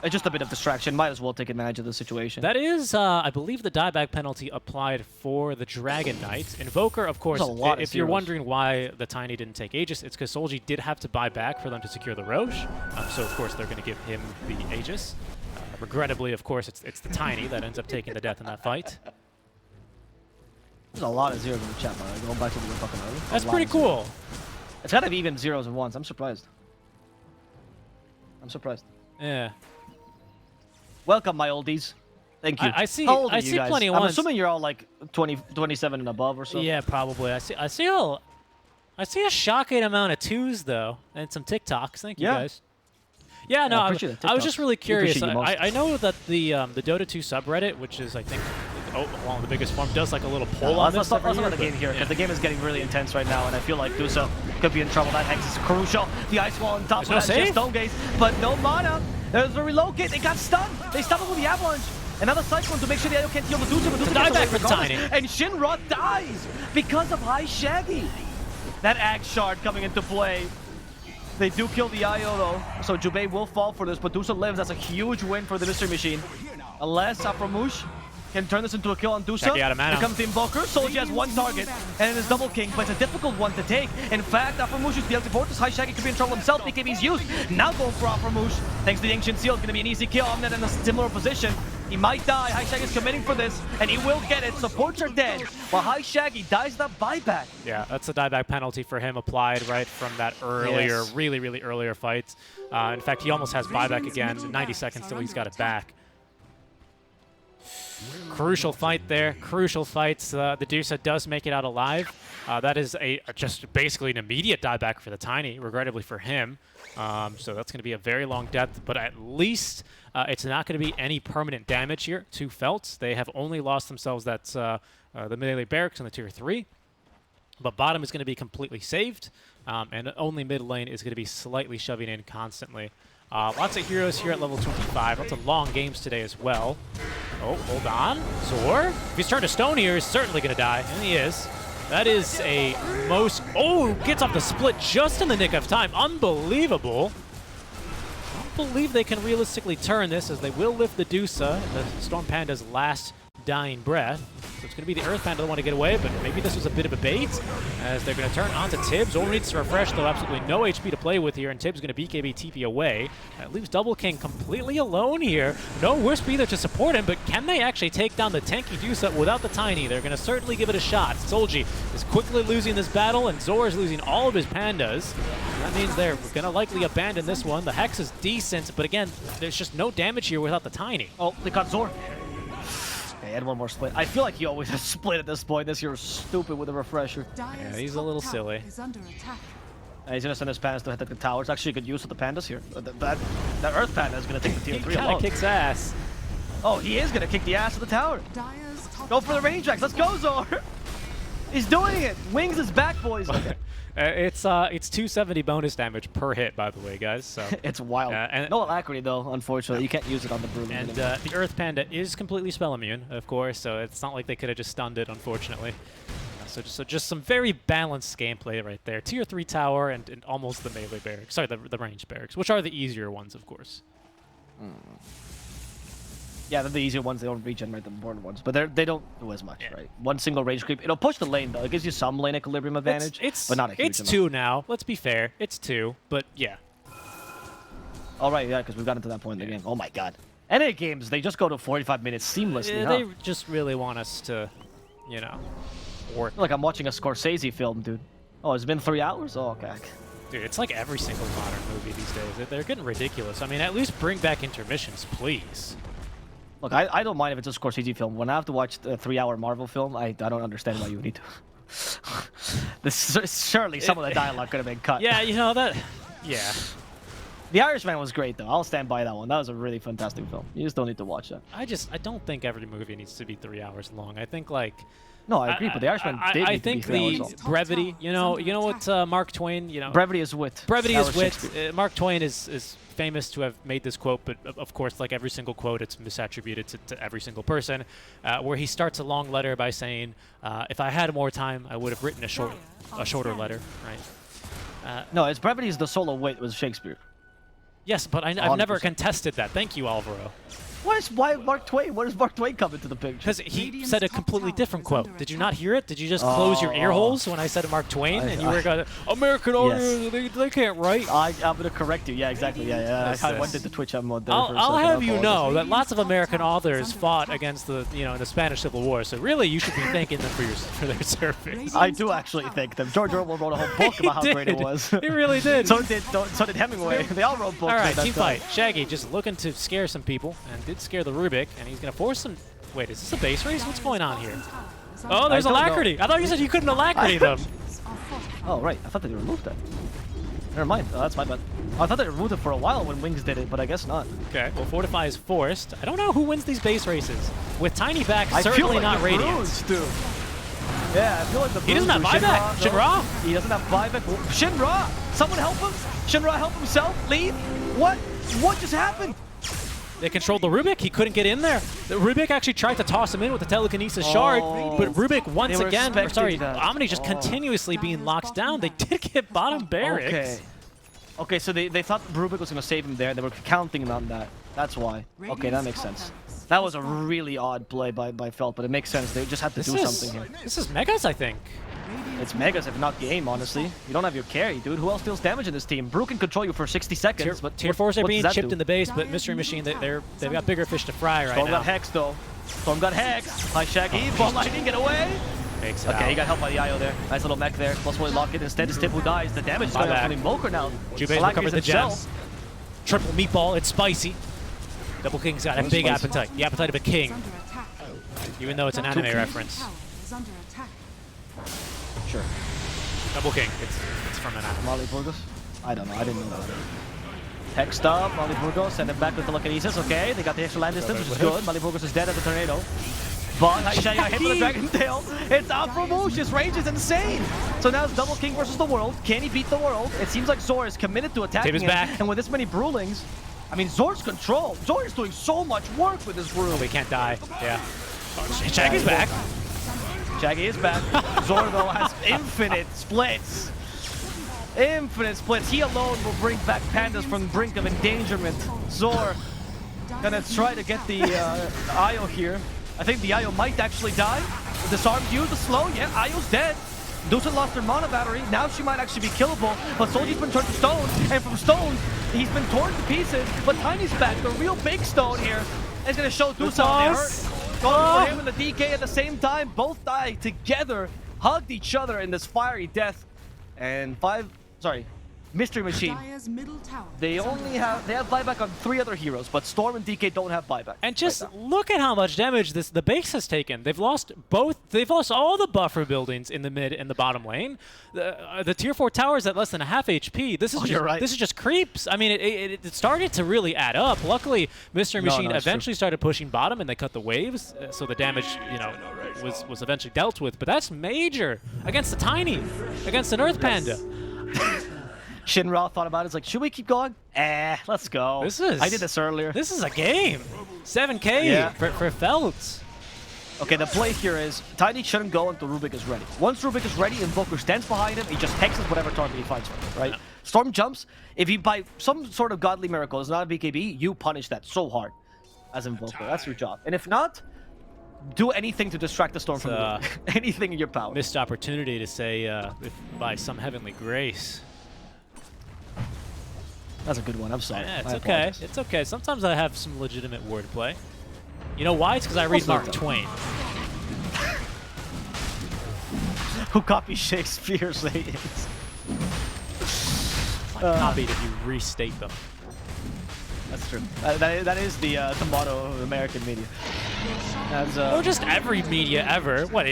It's just a bit of distraction. Might as well take advantage of the situation. That is, I believe, the dieback penalty applied for the Dragon Knight. Invoker, of course, if you're wondering why the Tiny didn't take Aegis, it's because Solji did have to buy back for them to secure the Roche. So, of course, they're going to give him the Aegis. Regrettably, of course, it's the Tiny that ends up taking the death in that fight. There's a lot of zeros in the chat, man. Going back to what we were talking earlier. That's pretty cool. It's gotta be even zeros and ones. I'm surprised. Yeah. Welcome, my oldies. Thank you. I see. How old are I you see guys? plenty of I'm ones. assuming you're all like 20, 27 and above or so. Yeah, probably. I see a shocking amount of twos though, and some TikToks. Thank you guys. Yeah, no, I was just really curious. I know that the Dota2 subreddit, which is I think one of the biggest form, does like a little poll on this. Let's talk about the game here, because the game is getting really intense right now, and I feel like Dusa could be in trouble. That Hex is crucial. The Ice Wall on top of that shit, Stone Gaze, but no mana. There's a relocate. They got stunned. They stopped it with the Avalanche. Another Cyclone to make sure the IO can't heal the Dusa. But Dusa die back for Tiny. And Shinra dies because of High Shaggy. That Ag Shard coming into play. They do kill the IO though, so Jubei will fall for this, but Dusa lives. That's a huge win for the Mystery Machine. Unless Aframouche can turn this into a kill on Dusa. Shaggy out of mana. Here comes the Invoker. Solji has one target, and it is Double King, but it's a difficult one to take. In fact, Aframouche is the empty fortress. High Shaggy could be in trouble himself. BKB's used. Now going for Aframouche. Thanks to the Ancient Seal, it's going to be an easy kill. Omnet in a similar position. He might die. High Shaggy is committing for this, and he will get it. Supports are dead, while High Shaggy dies that buyback. Yeah, that's a dieback penalty for him applied right from that earlier, really earlier fight. In fact, he almost has buyback again. 90 seconds till he's got it back. Crucial fight there. Crucial fights. The Dusa does make it out alive. That is just basically an immediate dieback for the Tiny, regrettably for him. So that's going to be a very long death, but at least it's not going to be any permanent damage here to Felt. They have only lost themselves the melee barracks in the tier 3. But bottom is going to be completely saved, and only mid lane is going to be slightly shoving in constantly. Lots of heroes here at level 25. Lots of long games today as well. Oh, hold on. Zor, if he's turned to stone here, is certainly going to die, and he is. That is a most... Oh, gets off the split just in the nick of time. Unbelievable. I don't believe they can realistically turn this, as they will lift the Dusa, the Storm Panda's last dying breath. So it's going to be the Earth Panda that want to get away, but maybe this was a bit of a bait, as they're going to turn onto Tibbs. Zor needs to refresh, though. Absolutely no HP to play with here, and Tibbs going to BKB TP away. That leaves Double King completely alone here. No Wisp either to support him, but can they actually take down the tanky Dusa without the Tiny? They're going to certainly give it a shot. Solji is quickly losing this battle, and Zor is losing all of his Pandas. That means they're going to likely abandon this one. The Hex is decent, but again, there's just no damage here without the Tiny. Oh, they got Zor. Okay, and one more split. I feel like he always has split at this point. This year was stupid with a refresher. Yeah, he's a little silly. Is under attack. And he's going to send his Pandas to hit the towers. Actually, good use of the Pandas here. That Earth Panda is going to take the tier 3 He kind alone. of kicks ass. Oh, he is going to kick the ass of the tower. Dire's top Go for the tower range tracks. is Let's go, Zor. He's doing it. Wings is back, boys. Okay. It's 270 bonus damage per hit, by the way, guys. So It's wild. and- No alacrity, though, unfortunately. You can't use it on the Brood. and the Earth Panda is completely spell immune, of course. So it's not like they could have just stunned it, unfortunately. So just some very balanced gameplay right there. Tier 3 tower and almost the melee barracks. Sorry, the range barracks, which are the easier ones, of course. Yeah, they're the easier ones. They don't regenerate the important ones. But they don't do as much, Yeah. right? One single rage creep. It'll push the lane, though. It gives you some lane equilibrium advantage, but not a huge It's amount. 2 now. Let's be fair. It's 2, but yeah. All right, yeah, because we've gotten to that point in the game. Oh, my God. NA games, they just go to 45 minutes seamlessly, huh? They just really want us to, you know, work. I feel like I'm watching a Scorsese film, dude. Oh, it's been 3 hours? Oh, okay. Dude, it's like every single modern movie these days. They're getting ridiculous. I mean, at least bring back intermissions, please. Look, I don't mind if it's a Scorsese film. When I have to watch a 3-hour Marvel film, I don't understand why you would need to. Surely some of the dialogue could have been cut. Yeah, you know, that... Yeah. The Irishman was great, though. I'll stand by that one. That was a really fantastic film. You just don't need to watch that. I don't think every movie needs to be 3 hours long. I think, like... No, I agree, but the Irishman did I need think to be 3 hours the long. brevity, you know what Mark Twain, you know... Brevity is wit. Brevity That is was wit. Shakespeare. Mark Twain is famous to have made this quote, but of course, like every single quote, it's misattributed to every single person, where he starts a long letter by saying, if I had more time, I would have written a shorter letter, right? No, it's brevity is the soul of wit was Shakespeare. Yes, but I've never 100%. contested that. Thank you, Alvaro. Why Mark Twain? Where does Mark Twain come into the picture? Because he Radiant's said a top completely tower different is quote. under Did you attack. not hear it? Did you just close your ear holes when I said Mark Twain and you were going, American authors, they can't write? I'm gonna correct you. Yeah, exactly. Yeah. I went into Twitch mode there for a I'll second. have you apologize. know that lots of American authors fought against the Spanish Civil War. So really, you should be thanking them for their service. I do actually think them. George Orwell wrote a whole book about how great it was. He really did. so did Hemingway. They all wrote books. All right, at that team time. fight. Shaggy just looking to scare some people and did scare the Rubik, and he's gonna force some. Wait, is this a base race? What's going on here? Oh, there's I don't know. alacrity. I thought you said you couldn't alacrity them. Oh right, I thought they removed that. Never mind. Oh, that's my bad. I thought they removed it for a while when Wings did it, but I guess not. Okay, well, Fortify is forced. I don't know who wins these base races. With Tiny back, I feel certainly like not the Radiant. Brutes do. Yeah, I feel like the He doesn't have Brutes do. buyback. Shinra? He doesn't have buyback. Shinra! Someone help him! Shinra help himself? Leave? What? What just happened? They controlled the Rubik. He couldn't get in there. The Rubik actually tried to toss him in with the telekinesis shard, but Rubik once They were again, or sorry, expecting that. Omni just continuously being locked down. They did get bottom barracks. Okay. Okay, so they thought Rubik was going to save him there. They were counting him on that. That's why. Okay, that makes sense. That was a really odd play by Felt, but it makes sense. They just had to do something here. This is Megas, I think. It's Megas, if not game, honestly. You don't have your carry, dude. Who else deals damage in this team? Brew can control you for 60 seconds, but Tier 4s are what being does that chipped do? in the base, but Mystery Machine, they've got bigger fish to fry right Storm now. got Hex, though. Storm got Hex. Hi, Shaggy. Ball lightning, get away. Makes it Okay, out. he got helped by the IO there. Nice little mech there. Plus one lock in. Instead, it's Tip who dies. The damage is going Buyback. out from the Invoker now. Jubei's Slack recovered is the gem. himself. Triple meatball, it's spicy. Double King's got a That big was spicy. appetite. The appetite of a king. Under attack. even though it's an anime reference. Tower is under attack. Sure. Double king. It's from an anime. Molly Burgos? I don't know. I didn't know that. Text up, Molly Burgos, send it back with telekinesis. Okay, they got the extra land distance, which is good. Molly Burgos is dead at the tornado. But Aishaya hit with a Dragon Tail. It's out for Moose. Range is insane. So now it's Double King versus the World. Can he beat the World? It seems like Zor is committed to attacking him. Back. And with this many Brewlings, I mean, Zor's control. Zor is doing so much work with this room. We can't die. Yeah. Shaggy's back. Shaggy is back. Zor, though, has infinite splits. Infinite splits. He alone will bring back Pandas from the brink of endangerment. Zor gonna try to get the Io here. I think the Io might actually die. Disarmed you, the slow. Yeah, Io's dead. Dusan lost her mana battery. Now she might actually be killable. But Soldier's been turned to stone. And from stone, he's been torn to pieces. But Tiny's back. The real big stone here is going to show Dusan. They hurt. Going for him and the DK at the same time. Both die together. Hugged each other in this fiery death. And Mystery Machine. Dire's middle tower They is under have buyback on 3 other heroes, but Storm and DK don't have buyback. And just look at how much damage the base has taken. They've lost all the buffer buildings in the mid and the bottom lane. The tier 4 towers at less than a half HP. This is this is just creeps. I mean, it started to really add up. Luckily, Mystery Machine eventually started pushing bottom, and they cut the waves, so the damage was eventually dealt with. But that's major against the Tiny, against an Earth Panda. Shinra thought about it. It's like, should we keep going? Let's go. I did this earlier. This is a game. 7K for Feltz. Okay, the play here is Tiny shouldn't go until Rubik is ready. Once Rubik is ready, Invoker stands behind him. He just hexes whatever target he finds for him, right? Yeah. Storm jumps. If he, by some sort of godly miracle, is not a BKB, you punish that so hard as Invoker. That's your job. And if not, do anything to distract the Storm from Rubik. Anything in your power. Missed opportunity to say, if by some heavenly grace. That's a good one. I'm sorry. Yeah, it's okay. It's okay. Sometimes I have some legitimate wordplay. You know why? It's because I read Mark Twain. Who copies Shakespeare's sayings? Copied if you restate them. That's true. That is the motto of American media. Or just every media ever. What?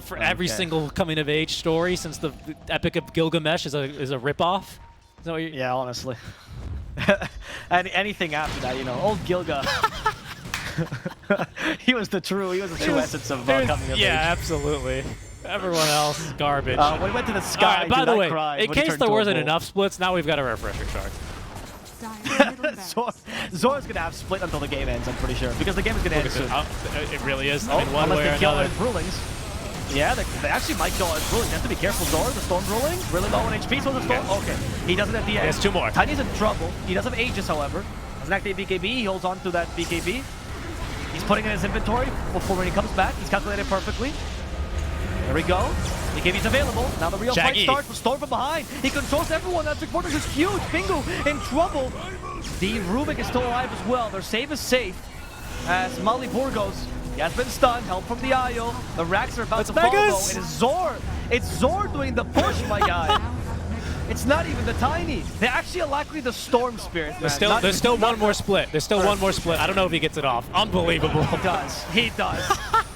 For every single coming-of-age story since the Epic of Gilgamesh is a ripoff. So yeah, honestly. And anything after that, old Gilga. he was the true essence of coming of age. Yeah, absolutely. Everyone else, garbage. When we went to the sky, by the way, in case there wasn't enough splits, now we've got a refresher chart. Zor's gonna have split until the game ends, I'm pretty sure. Because the game is gonna end soon. It really is. I mean, one way or kill another. Brewlings. Yeah, they actually might kill his Brewlings. You have to be careful, Zor. The Storm Brewling, really low on HP, so the Storm. Okay, he doesn't at the end. There's 2 more. Tiny's in trouble. He does have Aegis, however. Doesn't activate BKB. He holds on to that BKB. He's putting in his inventory before when he comes back. He's calculated perfectly. There we go. BKB's available. Now the real fight starts with Storm from behind. He controls everyone. That supporters is huge. Pingu in trouble. The Rubik is still alive as well. Their save is safe. As Molly Burgos, he has been stunned. Help from the Io. The racks are about to follow. It is Zor. It's Zor doing the push, my guy. It's not even the Tiny. They actually alacrity the Storm Spirit. There's still one more split. There's still one more split. I don't know if he gets it off. Unbelievable. He does. He does.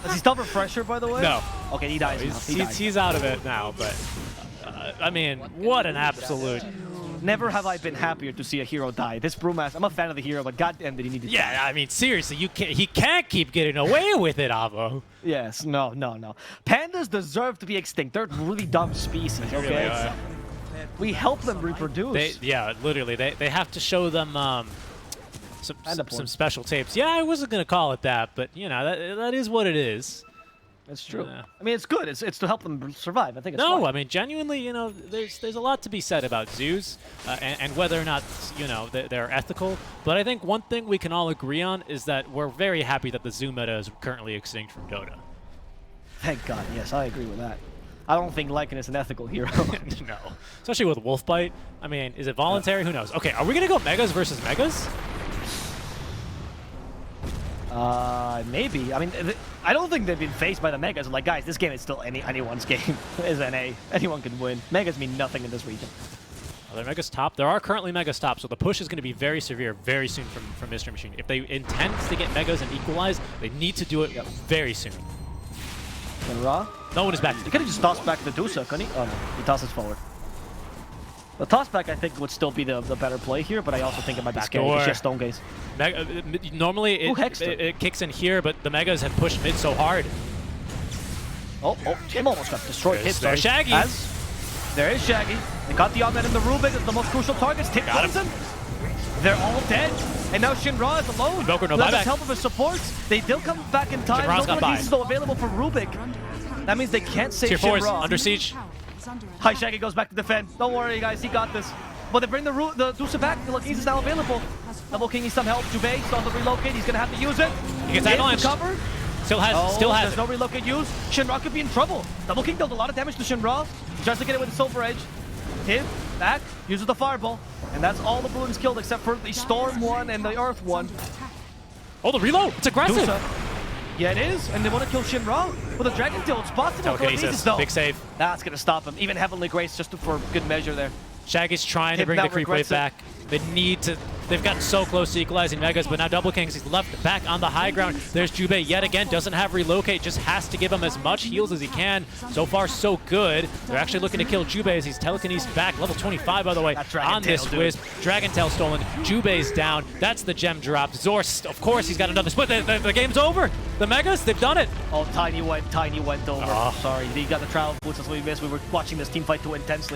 Does he still have refresher, by the way? No. Okay, he dies now. He's out of it now, but I mean, what an absolute. Never have I been happier to see a hero die. This Brewmaster, I'm a fan of the hero, but goddamn did he need to die. Yeah, I mean, seriously, he can't keep getting away with it, Avo. Yes, no. Pandas deserve to be extinct. They're a really dumb species, okay? Really we help them reproduce. Literally, they have to show them some special tapes. Yeah, I wasn't gonna call it that, but that is what it is. It's true. I mean, it's good. It's to help them survive. I think it's I mean, genuinely, there's a lot to be said about zoos and whether or not, they're ethical. But I think one thing we can all agree on is that we're very happy that the zoo meta is currently extinct from Dota. Thank God. Yes, I agree with that. I don't think Lycan is an ethical hero. No. Especially with Wolfbite. I mean, is it voluntary? Who knows? Okay, are we going to go Megas versus Megas? Maybe. I mean, I don't think they've been faced by the Megas. Like, guys, this game is still anyone's game. It's NA. Anyone can win. Megas mean nothing in this region. Are there Megas top? There are currently Megas top, so the push is going to be very severe very soon from Mystery Machine. If they intend to get Megas and equalize, they need to do it very soon. Shinra. No one is back. He could have just tossed back the Dusa, couldn't he? Oh no, he tosses forward. The toss back, I think, would still be the better play here, but I also think it might be scary. Backdoor. It's just Stone Gaze. Normally Who hexed it kicks in here, but the Megas have pushed mid so hard. Oh, Tim almost got destroyed. There's Shaggy. There is Shaggy. They got the Ahmed and the Rubik as the most crucial targets. Tim Got kills him. They're all dead. And now Shinra is alone. Invoker, no Without the buyback. help of his supports, they still come back in time. Shinra's No got more buy. pieces though available for Rubik. That means they can't save Tier 4 is Shinra. under siege. Tower is under Hi, attack. Shaggy goes back to defend. Don't worry, guys, he got this. But they bring the Dusa back. The Kings is now available. Double King needs some help. Jubei still on the relocate. He's gonna have to use it. He gets Hit, avalanched. recover. Still has There's it. no relocate use. Shinra could be in trouble. Double King dealt a lot of damage to Shinra. He tries to get it with the Silver Edge. Hit, back, uses the Fireball. And that's all the Bruins killed except for the Storm one and the Earth one. Oh, the reload! It's aggressive! Dusa. Yeah, it is. And they want to kill Shinra. With a Dragon Tail, it's possible. Telekinesis, though. big save. That's going to stop him. Even Heavenly Grace just for good measure there. Shaggy's trying to Hip bring the now creep wave regrets it. back. They need to. They've gotten so close to equalizing Megas, but now Double Kings, he's left back on the high ground. There's Jubei yet again, doesn't have relocate, just has to give him as much heals as he can. So far, so good. They're actually looking to kill Jubei as he's telekinesis back, level 25, by the way, That Dragon on this Tail, dude. Wisp. Dragon Tail stolen, Jubei's down. That's the gem drop. Zorst, of course, he's got another split. The game's over. The Megas, they've done it. Oh, Tiny went over. Oh. Sorry, he got the trial boots. That's what we missed. We were watching this team fight too intensely.